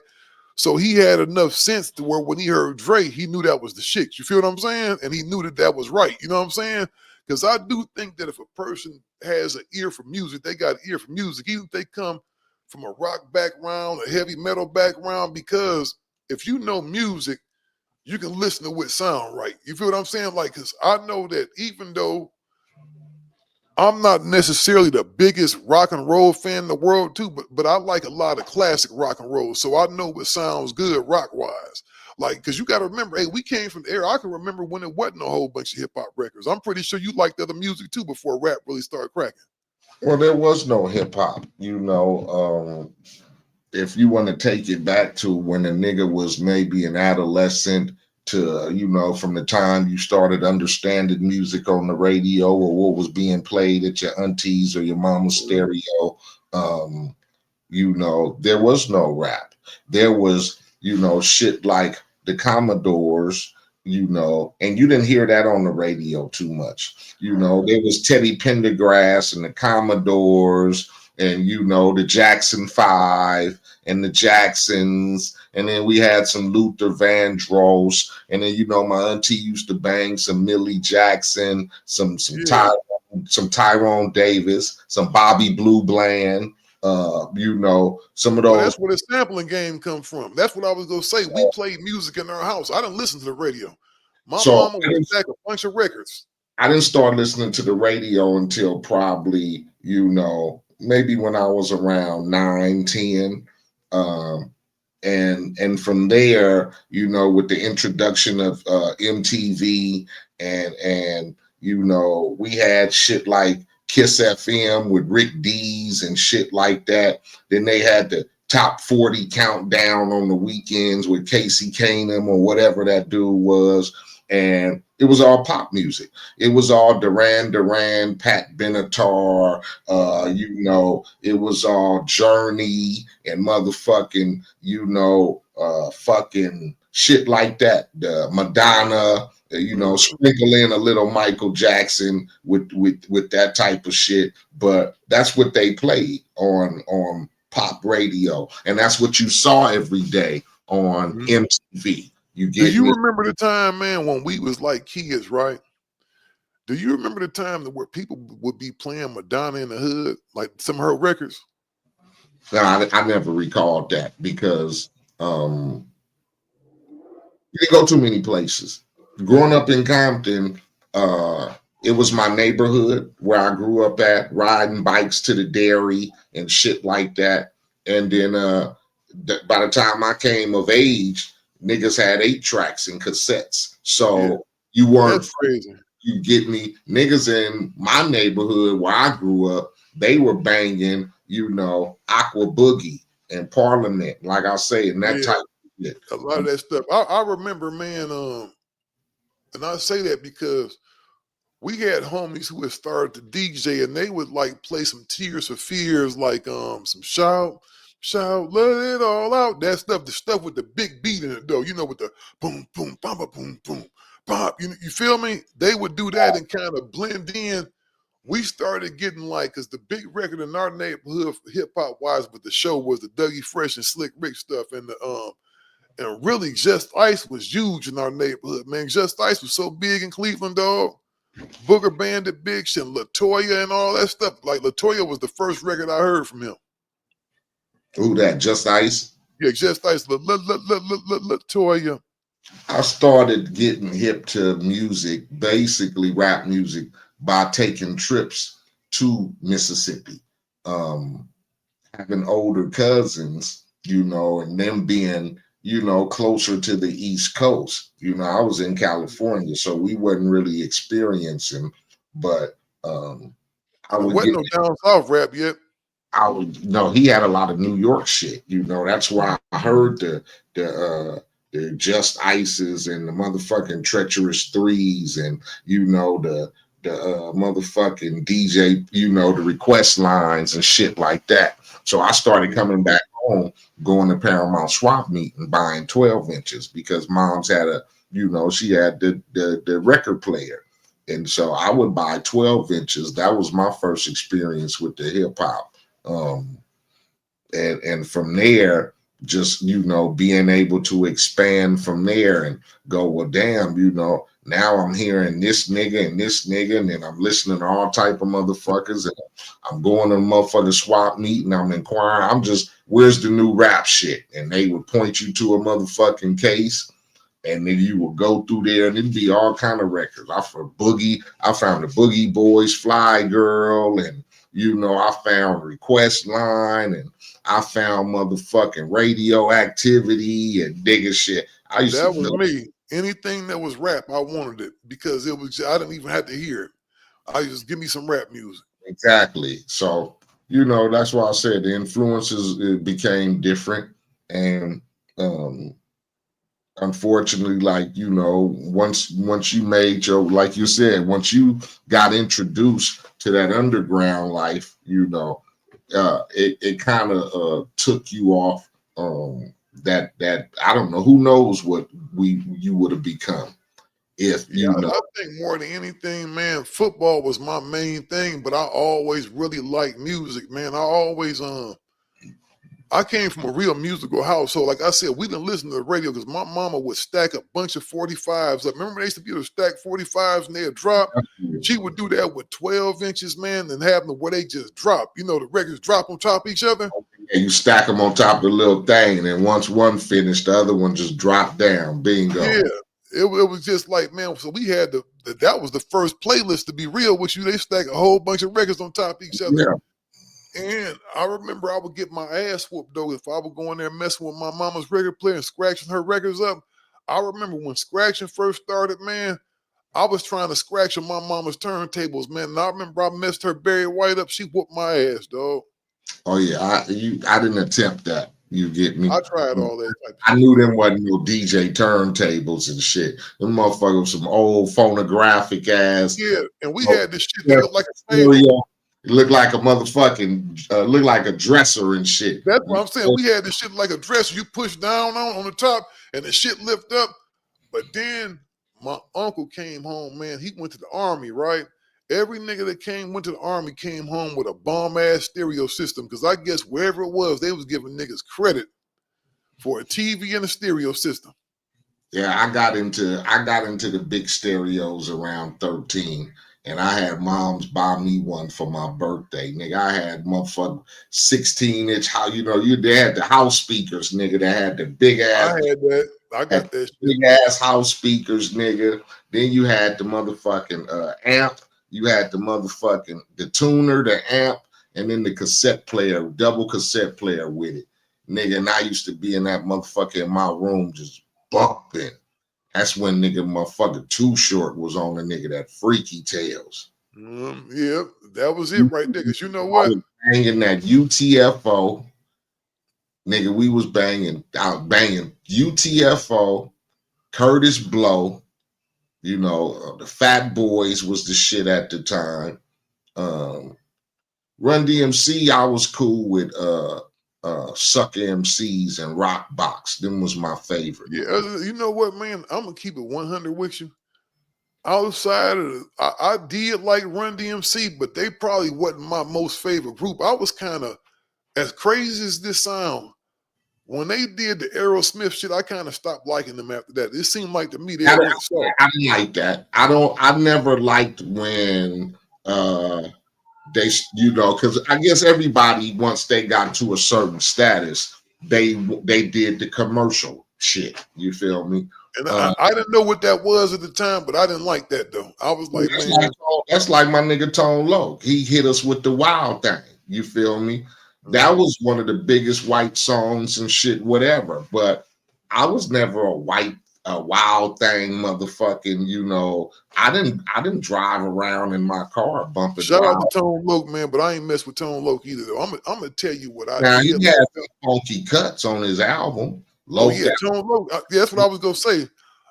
So he had enough sense to where when he heard Dre, he knew that was the shit. You feel what I'm saying? And he knew that that was right. You know what I'm saying? Because I do think that if a person has an ear for music, they got an ear for music, even if they come from a rock background, a heavy metal background, because if you know music, you can listen to what sound right. You feel what I'm saying? Like, because I know that even though I'm not necessarily the biggest rock and roll fan in the world too, but I like a lot of classic rock and roll. So I know what sounds good rock wise. Like, because you got to remember, hey, we came from the era. I can remember when it wasn't a whole bunch of hip hop records. I'm pretty sure you liked other music too before rap really started cracking. Well, there was no hip hop, if you want to take it back to when a nigga was maybe an adolescent to, from the time you started understanding music on the radio or what was being played at your auntie's or your mama's stereo, there was no rap. There was, shit like the Commodores, and you didn't hear that on the radio too much. There was Teddy Pendergrass and the Commodores and, the Jackson Five and the Jacksons. And then we had some Luther Vandross. And then, my auntie used to bang some Millie Jackson, some Tyrone Davis, some Bobby Blue Bland. Some of those. Well, that's where the sampling game come from. That's what I was gonna say. We played music in our house. I didn't listen to the radio. My mama would stack a bunch of records. I didn't start listening to the radio until probably, maybe when I was around 9, 10. And from there, with the introduction of MTV and we had shit like Kiss FM with Rick Dees and shit like that. Then they had the top 40 countdown on the weekends with Casey Kasem or whatever that dude was. And it was all pop music. It was all Duran Duran, Pat Benatar, it was all Journey and motherfucking, fucking shit like that. The Madonna, sprinkle in a little Michael Jackson with that type of shit. But that's what they played on pop radio. And that's what you saw every day on MTV. Do you remember the time, man, when we was like kids, right? Do you remember the time where people would be playing Madonna in the hood, like some of her records? No, I never recalled that because you didn't go too many places. Growing up in Compton, it was my neighborhood where I grew up at, riding bikes to the dairy and shit like that. And then by the time I came of age, niggas had 8 tracks and cassettes. So you weren't crazy. You get me? Niggas in my neighborhood where I grew up, they were banging, Aqua Boogie and Parliament, like I say, and that type of shit. A lot of that stuff. I remember, man, and I say that because we had homies who had started to DJ and they would like play some Tears for Fears, like some shout, let it all out. That stuff, the stuff with the big beat in it though, with the boom, boom, bum, boom, boom, pop. You feel me? They would do that and kind of blend in. We started getting like, because the big record in our neighborhood, hip hop wise, but the show was the Dougie Fresh and Slick Rick stuff, and and really Just Ice was huge in our neighborhood, man. Just Ice was so big in Cleveland, dog. Booger Bandit, Big Shit, LaToya, and all that stuff. Like LaToya was the first record I heard from him. Who that? Just Ice? Yeah, Just Ice, LaToya. I started getting hip to music, basically rap music, by taking trips to Mississippi. Having older cousins, and them being, closer to the East Coast. I was in California, so we wasn't really experiencing, but I would wasn't no down south rap yet. He had a lot of New York shit. That's why I heard the the Just Ices and the motherfucking Treacherous Threes, and you know the motherfucking DJ, you know, the request lines and shit like that. So I started coming back home, going to Paramount Swap Meet and buying 12 inches because mom's had a, you know, she had the record player. And so I would buy 12 inches. That was my first experience with the hip hop. And from there, just, you know, being able to expand from there and go, well, damn, you know, now I'm hearing this nigga and this nigga, and then I'm listening to all type of motherfuckers, and I'm going to a motherfucking swap meet and I'm inquiring. I'm just, where's the new rap shit? And they would point you to a motherfucking case, and then you will go through there, and it'd be all kind of records. I found the Boogie Boys, Fly Girl, and you know, I found Request Line, and I found motherfucking Radioactivity and nigga shit. That was me. Anything that was rap, I wanted it because it was. I didn't even have to hear it. I just give me some rap music. Exactly. So, you know, that's why I said the influences became different, and unfortunately, like, you know, once you made your, like you said, once you got introduced to that underground life, you know, it kind of took you off that I don't know, who knows what you would have become if you know. I think more than anything, man, football was my main thing, but I always really liked music, man. I came from a real musical household. Like I said, we didn't listen to the radio because my mama would stack a bunch of 45s. Like, remember they used to be able to stack 45s and they'd drop? She would do that with 12 inches, man, and have them where they just drop. You know, the records drop on top of each other. And you stack them on top of the little thing, and then once one finished, the other one just dropped down. Bingo. Yeah. It was just like, man, so we had that was the first playlist, to be real with you. They stack a whole bunch of records on top of each other. Yeah. And I remember I would get my ass whooped, though, if I would go in there messing with my mama's record player and scratching her records up. I remember when scratching first started, man, I was trying to scratch on my mama's turntables, man. And I remember I messed her Barry White up. She whooped my ass, dog. Oh, yeah. I didn't attempt that. You get me? I tried all that. I knew them wasn't no DJ turntables and shit. Them motherfuckers, some old phonographic ass. Yeah, and we had this shit that looked like a table. It looked like a motherfucking, looked like a dresser and shit. That's what I'm saying. We had this shit like a dresser. You push down on the top and the shit lift up. But then my uncle came home, man. He went to the army, right? Every nigga that went to the army came home with a bomb-ass stereo system because I guess wherever it was, they was giving niggas credit for a TV and a stereo system. Yeah, I got into the big stereos around 13. And I had moms buy me one for my birthday, nigga. I had motherfucking 16-inch, they had the house speakers, nigga, that had the big ass. I had that. I got that shit. Big ass house speakers, nigga. Then you had the motherfucking amp. You had the tuner, the amp, and then the cassette player, double cassette player with it. Nigga, and I used to be in that motherfucker in my room just bumping. That's when nigga motherfucker Too Short was on the nigga that Freaky Tales. Yeah, that was it right there. Cause you know what? Banging that UTFO. Nigga, we was banging UTFO, Curtis Blow, you know, the Fat Boys was the shit at the time. Run DMC, I was cool with Sucker MCs and Rock Box. Them was my favorite. Yeah, you know what, man? I'm gonna keep it 100 with you. Outside of I did like Run DMC, but they probably wasn't my most favorite group. I was kind of, as crazy as this sound, when they did the Aerosmith shit, I kind of stopped liking them after that. It seemed like to me they went soft. I didn't like that. I never liked when they, you know, because I guess everybody, once they got to a certain status, they did the commercial shit. You feel me? And I didn't know what that was at the time, but I didn't like that though. I was like, that's like my nigga Tone Loc. He hit us with the Wild Thing. You feel me? That was one of the biggest white songs and shit, whatever. But I was never a Wild Thing motherfucking, you know. I didn't drive around in my car bumping. Shout out to Tone Loc, man, but I ain't mess with Tone Loc either though. I'm gonna tell you what I did. He had some funky cuts on his album. Oh Low yeah, Tone Loc. Yeah, that's what I was gonna say.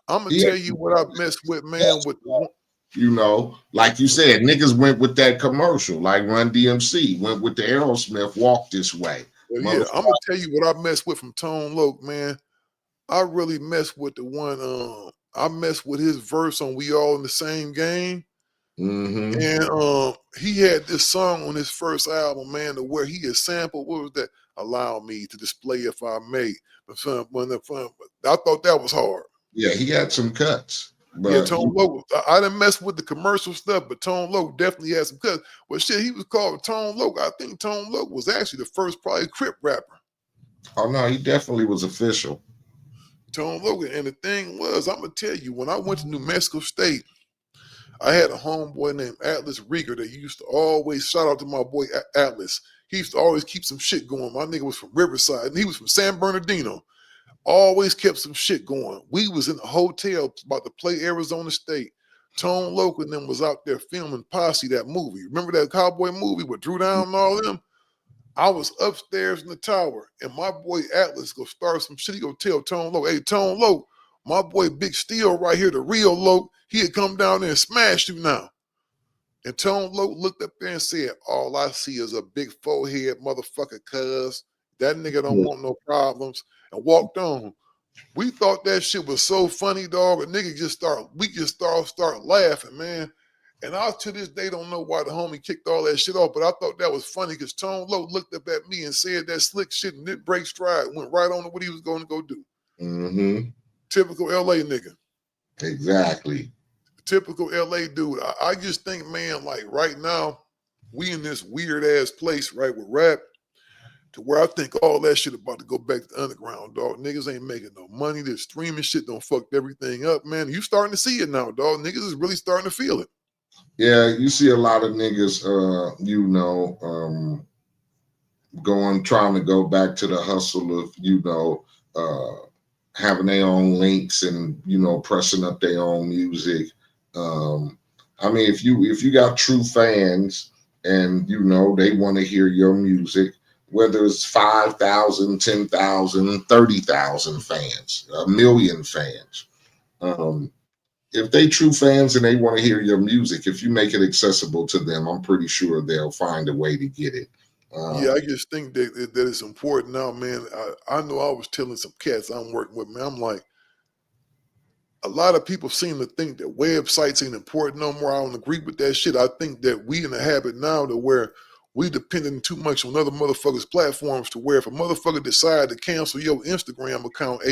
I'm gonna He tell had you some what I messed with, man. With the one, you know, like you said, niggas went with that commercial, like Run DMC went with the Aerosmith Walk This Way. yeah, I'm gonna tell you what I messed with from Tone Loc, man. I really messed with the one. I messed with his verse on "We All in the Same Game," Mm-hmm. and he had this song on his first album, man, to where he had sampled. What was that? Allow me to display if I may. But I thought that was hard. Yeah, he had some cuts, Yeah, but Tone Loc. I didn't mess with the commercial stuff, but Tone Loc definitely had some cuts. Well, shit, he was called Tone Loc. I think Tone Loc was actually the first probably Crip rapper. oh no, he definitely was official. Tone Loc. And the thing was, I'm gonna tell you, when I went to New Mexico State, I had a homeboy named Atlas Rieger that used to always shout out to my boy Atlas. He used to always keep some shit going. My nigga was from Riverside, and he was from San Bernardino. Always kept some shit going. We was in a hotel about to play Arizona State. Tone Loc and them was out there filming Posse, that movie. Remember that cowboy movie with Drew Down and all them? I was upstairs in the tower, and my boy Atlas go start some shit. He go tell Tone Loc, hey, Tone Loc, my boy Bigg Steele right here, the real Loc, he had come down there and smashed you now. And Tone Loc looked up there and said, all I see is a big forehead motherfucker, cuz. That nigga don't want no problems. And walked on. We thought that shit was so funny, dog. And nigga we just start laughing, man. And I to this day don't know why the homie kicked all that shit off, but I thought that was funny because Tone Loc looked up at me and said that slick shit and didn't break stride, went right on to what he was going to go do. Mm-hmm. Typical LA nigga. Exactly. Typical LA dude. I just think, man, like right now, we in this weird ass place, right, with rap, to where I think all that shit about to go back to the underground, dog. Niggas ain't making no money. This streaming shit done fucked everything up, man. You starting to see it now, dog. Niggas is really starting to feel it. Yeah, you see a lot of niggas, trying to go back to the hustle of, having their own links and, pressing up their own music. I mean, if you got true fans and, they want to hear your music, whether it's 5,000, 10,000, 30,000 fans, a million fans. If they true fans and they want to hear your music, if you make it accessible to them, I'm pretty sure they'll find a way to get it. Yeah, I just think that it's important now, man. I know I was telling some cats I'm working with, man. I'm like, a lot of people seem to think that websites ain't important no more. I don't agree with that shit. I think that we in a habit now to where we depending too much on other motherfuckers' platforms to where if a motherfucker decide to cancel your Instagram account,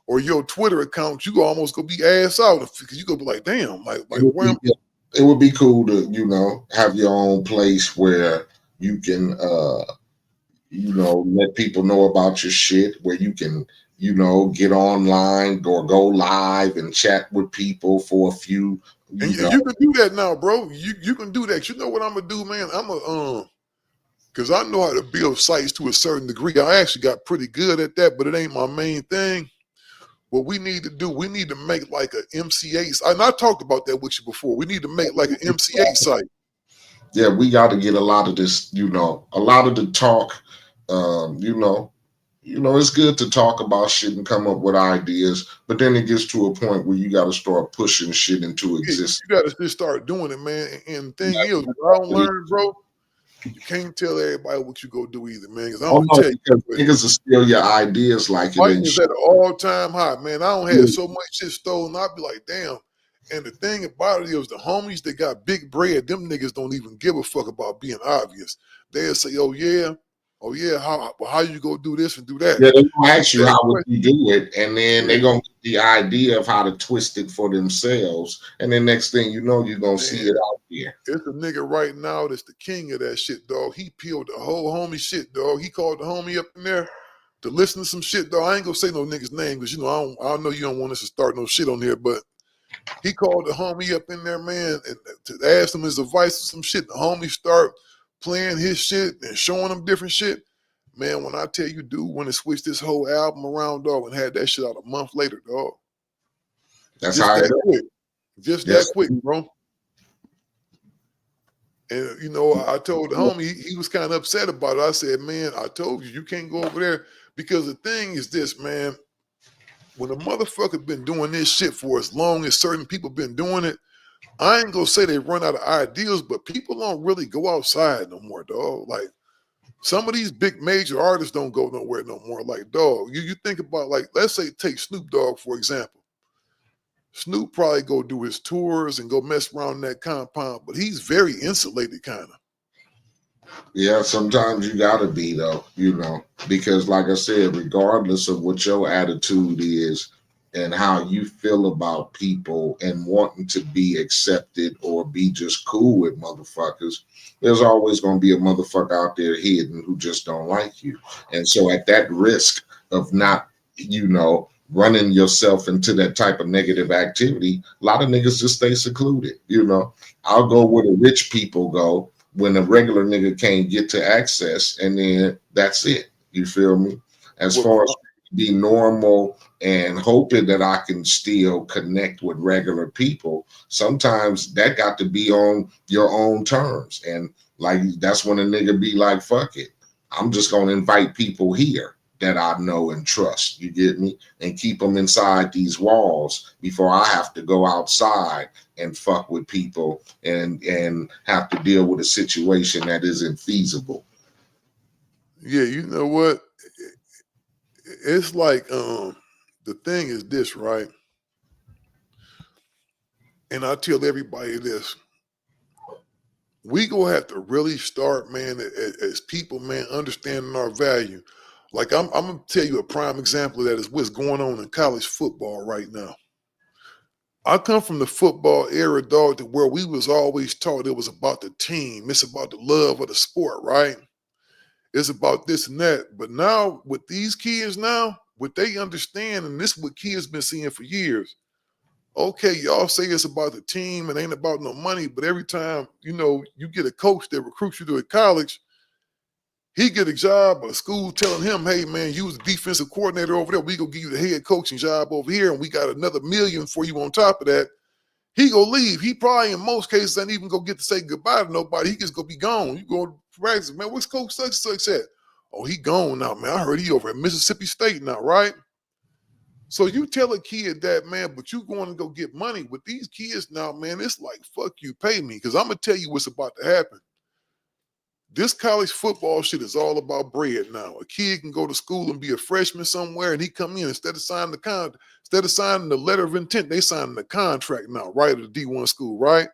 or your Twitter account, you almost gonna be ass out because you gonna be like, damn, like where it would be cool to, have your own place where you can, let people know about your shit, where you can, get online or go live and chat with people for a few, and you can do that now, bro. You can do that. You know what I'm gonna do, man? I'm a because I know how to build sites to a certain degree. I actually got pretty good at that, but it ain't my main thing. What we need to do, we need to make like a MC Eiht. And I talked about that with you before. We need to make like an MC Eiht site. Yeah, we got to get a lot of this, a lot of the talk. It's good to talk about shit and come up with ideas, but then it gets to a point where you got to start pushing shit into existence. You got to just start doing it, man. And the thing is, what I don't learn, bro, you can't tell everybody what you go do either, man. Because I'm gonna tell you, niggas will steal your ideas like it ain't is at an all-time high, man. I don't have so much shit stolen. I'd be like, damn. And the thing about it is, the homies that got big bread, them niggas don't even give a fuck about being obvious. They'll say, oh yeah, how you go do this and do that? Yeah, they're gonna ask you how would you do it, and then they're gonna get the idea of how to twist it for themselves. And then next thing you know, you're gonna see it out there. It's a nigga right now that's the king of that shit, dog. He peeled the whole homie shit, dog. He called the homie up in there to listen to some shit, dog. I ain't gonna say no nigga's name because I know you don't want us to start no shit on here, but he called the homie up in there, man, and to ask him his advice or some shit. The homie start playing his shit and showing him different shit. Man, when I tell you, dude, when it switched this whole album around, dog, and had that shit out a month later, dog. That's just how that quick. Just that quick, bro. And, you know, I told the homie, he was kind of upset about it. I said, man, I told you, you can't go over there. Because the thing is this, man, when a motherfucker been doing this shit for as long as certain people been doing it, I ain't gonna say they run out of ideas, but people don't really go outside no more, dog. Like, some of these big major artists don't go nowhere no more. Like, dog, you think about, like, let's say take Snoop Dogg, for example. Snoop probably go do his tours and go mess around in that compound, but he's very insulated, kind of. Yeah, sometimes you gotta be though, because like I said, regardless of what your attitude is and how you feel about people and wanting to be accepted or be just cool with motherfuckers, there's always gonna be a motherfucker out there hidden who just don't like you. And so at that risk of not, running yourself into that type of negative activity, a lot of niggas just stay secluded. I'll go where the rich people go when a regular nigga can't get to access, and then that's it. You feel me? As Well, far as be normal and hoping that I can still connect with regular people, sometimes that got to be on your own terms. And like, that's when a nigga be like, fuck it. I'm just going to invite people here that I know and trust, you get me? And keep them inside these walls before I have to go outside and fuck with people and have to deal with a situation that isn't feasible. yeah, you know what? It's like, the thing is this, right? And I tell everybody this. We gonna have to really start, man, as people, man, understanding our value. Like, I'm gonna tell you a prime example of that is what's going on in college football right now. I come from the football era, dog, to where we was always taught it was about the team. It's about the love of the sport, right? It's about this and that. But now with these kids now, what they understand, and this is what kids been seeing for years. Okay, y'all say it's about the team and ain't about no money, but every time, you get a coach that recruits you to a college, he get a job or a school telling him, hey man, you was the defensive coordinator over there. We gonna give you the head coaching job over here, and we got another million for you on top of that. He gonna leave. He probably in most cases ain't even gonna get to say goodbye to nobody. He just gonna be gone. You going to practice, man. What's Coach such at? Oh, he gone now, man. I heard he over at Mississippi State now, right? So you tell a kid that, man, but you going to go get money with these kids now, man. It's like, fuck you, pay me, because I'm gonna tell you what's about to happen. This college football shit is all about bread now. A kid can go to school and be a freshman somewhere, and he come in instead of signing the letter of intent, they signing the contract now, right? At the D1 school, right?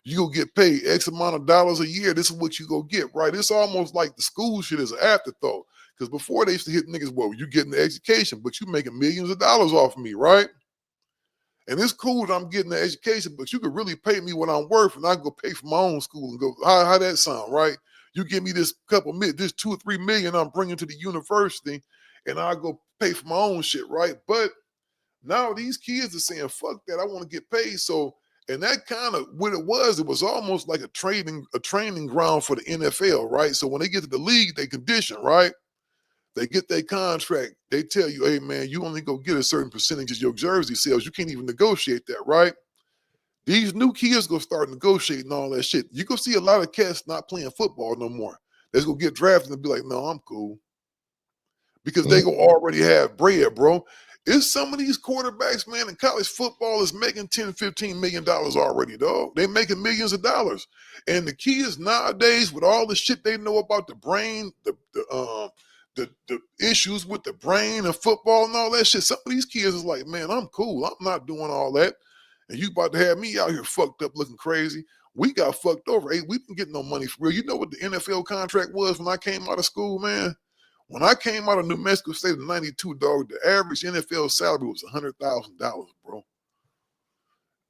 You go get paid X amount of dollars a year. This is what you go get, right? It's almost like the school shit is an afterthought. Because before they used to hit niggas, well, you getting the education, but you making millions of dollars off of me, right? And it's cool that I'm getting the education, but you could really pay me what I'm worth, and I can go pay for my own school and go, how that sound, right? You give me this this 2 or 3 million I'm bringing to the university, and I go pay for my own shit, right? But now these kids are saying, fuck that, I want to get paid. So, and that kind of what it was almost like a training ground for the NFL, right? So when they get to the league, they condition, right? They get their contract. They tell you, hey, man, you only go get a certain percentage of your jersey sales. You can't even negotiate that, right? These new kids go start negotiating all that shit. You go see a lot of cats not playing football no more. They're going to get drafted and be like, no, I'm cool. Because they go already have bread, bro. It's some of these quarterbacks, man, in college football is making $10, $15 million already, dog. They making millions of dollars. And the kids nowadays, with all the shit they know about the brain, the issues with the brain and football and all that shit, some of these kids is like, man, I'm cool. I'm not doing all that. And you about to have me out here fucked up looking crazy. We got fucked over. Hey, we didn't get no money for real. You know what the NFL contract was when I came out of school, man? When I came out of New Mexico State in '92, dog, the average NFL salary was $100,000, bro.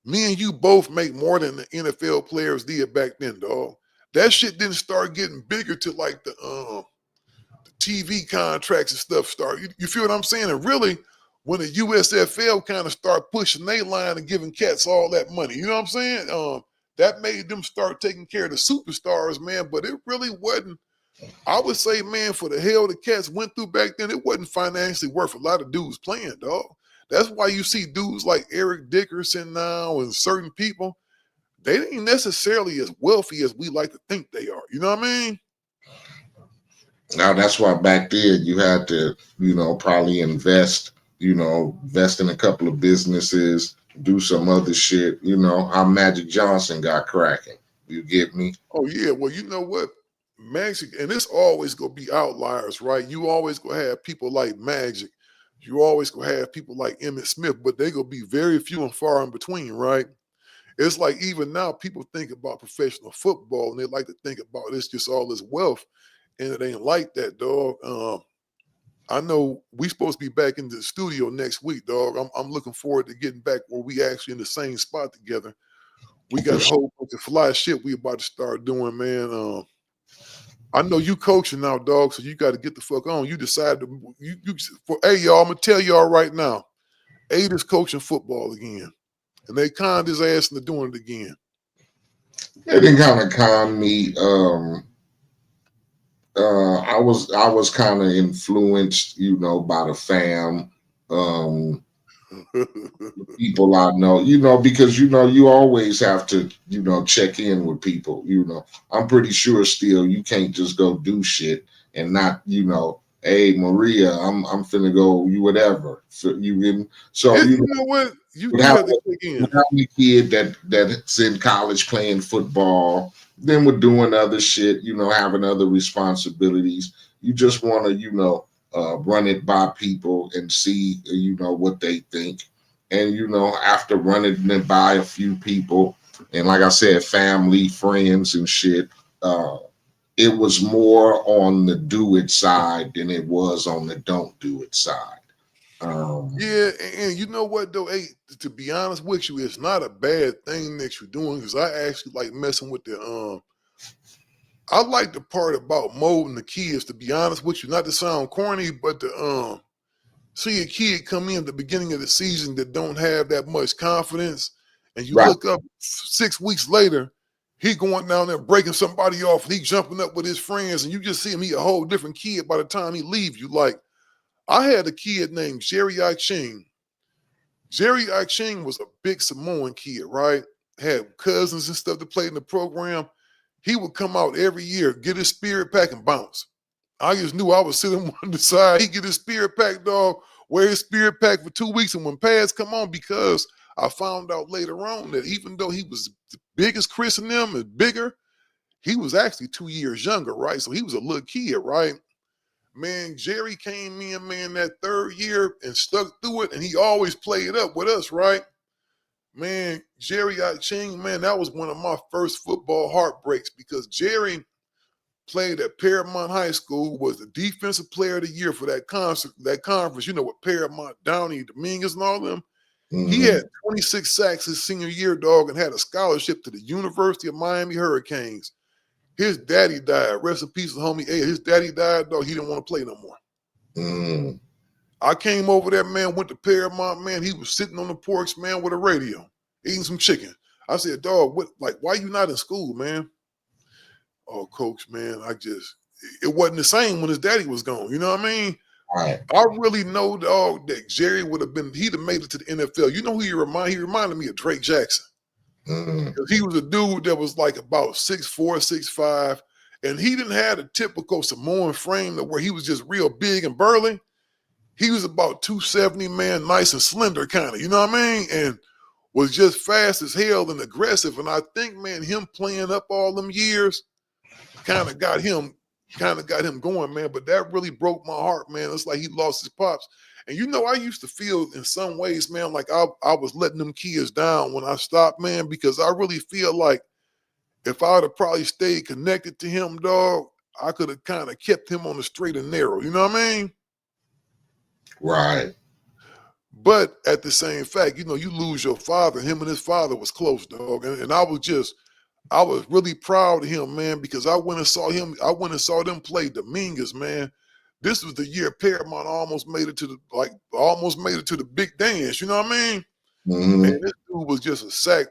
Me and you both make more than the NFL players did back then, dog. That shit didn't start getting bigger till like the TV contracts and stuff start. You feel what I'm saying? And really, when the USFL kind of start pushing their line and giving cats all that money, you know what I'm saying? That made them start taking care of the superstars, man. But it really wasn't. I would say, man, for the hell the cats went through back then, it wasn't financially worth a lot of dudes playing, dog. That's why you see dudes like Eric Dickerson now and certain people. they ain't necessarily as wealthy as we like to think they are. You know what I mean? Now that's why back then you had to, probably invest in a couple of businesses, do some other shit. How Magic Johnson got cracking. You get me? Oh yeah. Well, you know what? Magic, and it's always gonna be outliers, right? You always gonna have people like Magic. You always gonna have people like Emmett Smith, but they gonna be very few and far in between, right? It's like even now people think about professional football and they like to think about it's just all this wealth, and it ain't like that, dog. I know we supposed to be back in the studio next week, dog. I'm looking forward to getting back where we actually in the same spot together. We got a whole bunch of fly shit we about to start doing, man. I know you coaching now, dog, so you got to get the fuck on. You decided to hey y'all, I'm gonna tell y'all right now, Eiht is coaching football again, and they conned his ass into doing it again. They didn't kind of con me. I was kind of influenced, by the fam, people I know, because you always have to, check in with people. I'm pretty sure still you can't just go do shit and not, hey Maria, I'm finna go, you whatever. So you know what? You have to click in. Having a kid that's in college playing football, then we're doing other shit, having other responsibilities. You just want to, run it by people and see, what they think. And, after running it by a few people, and like I said, family, friends and shit, it was more on the do it side than it was on the don't do it side. Yeah, and you know what though, hey, to be honest with you, it's not a bad thing that you're doing because I actually like messing with the I like the part about molding the kids, to be honest with you, not to sound corny, but to see a kid come in at the beginning of the season that don't have that much confidence, and you Right. look up 6 weeks later, he going down there breaking somebody off, and he jumping up with his friends, and you just see him, he a whole different kid by the time he leaves you. Like, I had a kid named Jerry Eicht. Jerry Eicht was a big Samoan kid, right? Had cousins and stuff that played in the program. He would come out every year, get his spirit pack and bounce. I just knew I was sitting on the side. He get his spirit pack, dog, wear his spirit pack for 2 weeks. And when pads come on, because I found out later on that even though he was the biggest Chris and them and bigger, he was actually 2 years younger, right? So he was a little kid, right? Man, Jerry came in, man, that third year and stuck through it, and he always played up with us, right? Man, Jerry Eicht, man, that was one of my first football heartbreaks because Jerry played at Paramount High School, was the defensive player of the year for that conference, with Paramount, Downey, Dominguez, and all them. Mm-hmm. He had 26 sacks his senior year, dog, and had a scholarship to the University of Miami Hurricanes. His daddy died. Rest in peace, homie. Hey, his daddy died, dog. He didn't want to play no more. Mm. I came over there, man, went to Paramount, man. He was sitting on the porch, man, with a radio, eating some chicken. I said, dog, why you not in school, man? Oh, coach, man, it wasn't the same when his daddy was gone. You know what I mean? Right. I really know, dog, that Jerry he'd have made it to the NFL. You know who he reminded me of? Drake Jackson. Because he was a dude that was like about 6'4", 6'5", and he didn't have the typical Samoan frame where he was just real big and burly. He was about 270, man, nice and slender kind of, you know what I mean? And was just fast as hell and aggressive. And I think, man, him playing up all them years kind of got him going, man. But that really broke my heart, man. It's like he lost his pops. And I used to feel in some ways, man, like I was letting them kids down when I stopped, man, because I really feel like if I would have probably stayed connected to him, dog, I could have kind of kept him on the straight and narrow. You know what I mean? Right. But at the same fact, you lose your father. Him and his father was close, dog. And I was really proud of him, man, because I went and saw them play Dominguez, man. This was the year Paramount almost made it to the big dance. You know what I mean? Mm-hmm. Man, this dude was just a sack.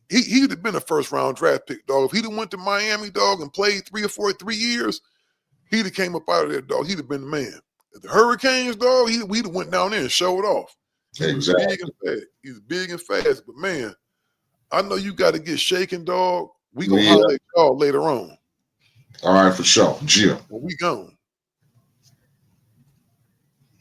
He'd have been a first round draft pick, dog. If he'd have went to Miami, dog, and played 3 years, he'd have came up out of there, dog. He'd have been the man. The Hurricanes, dog, we'd have went down there and showed off. He exactly. was big and fast. He was big and fast, but man, I know you got to get shaken, dog. We gonna Yeah. holler at y'all later on. All right, for sure. Jill. When we gone.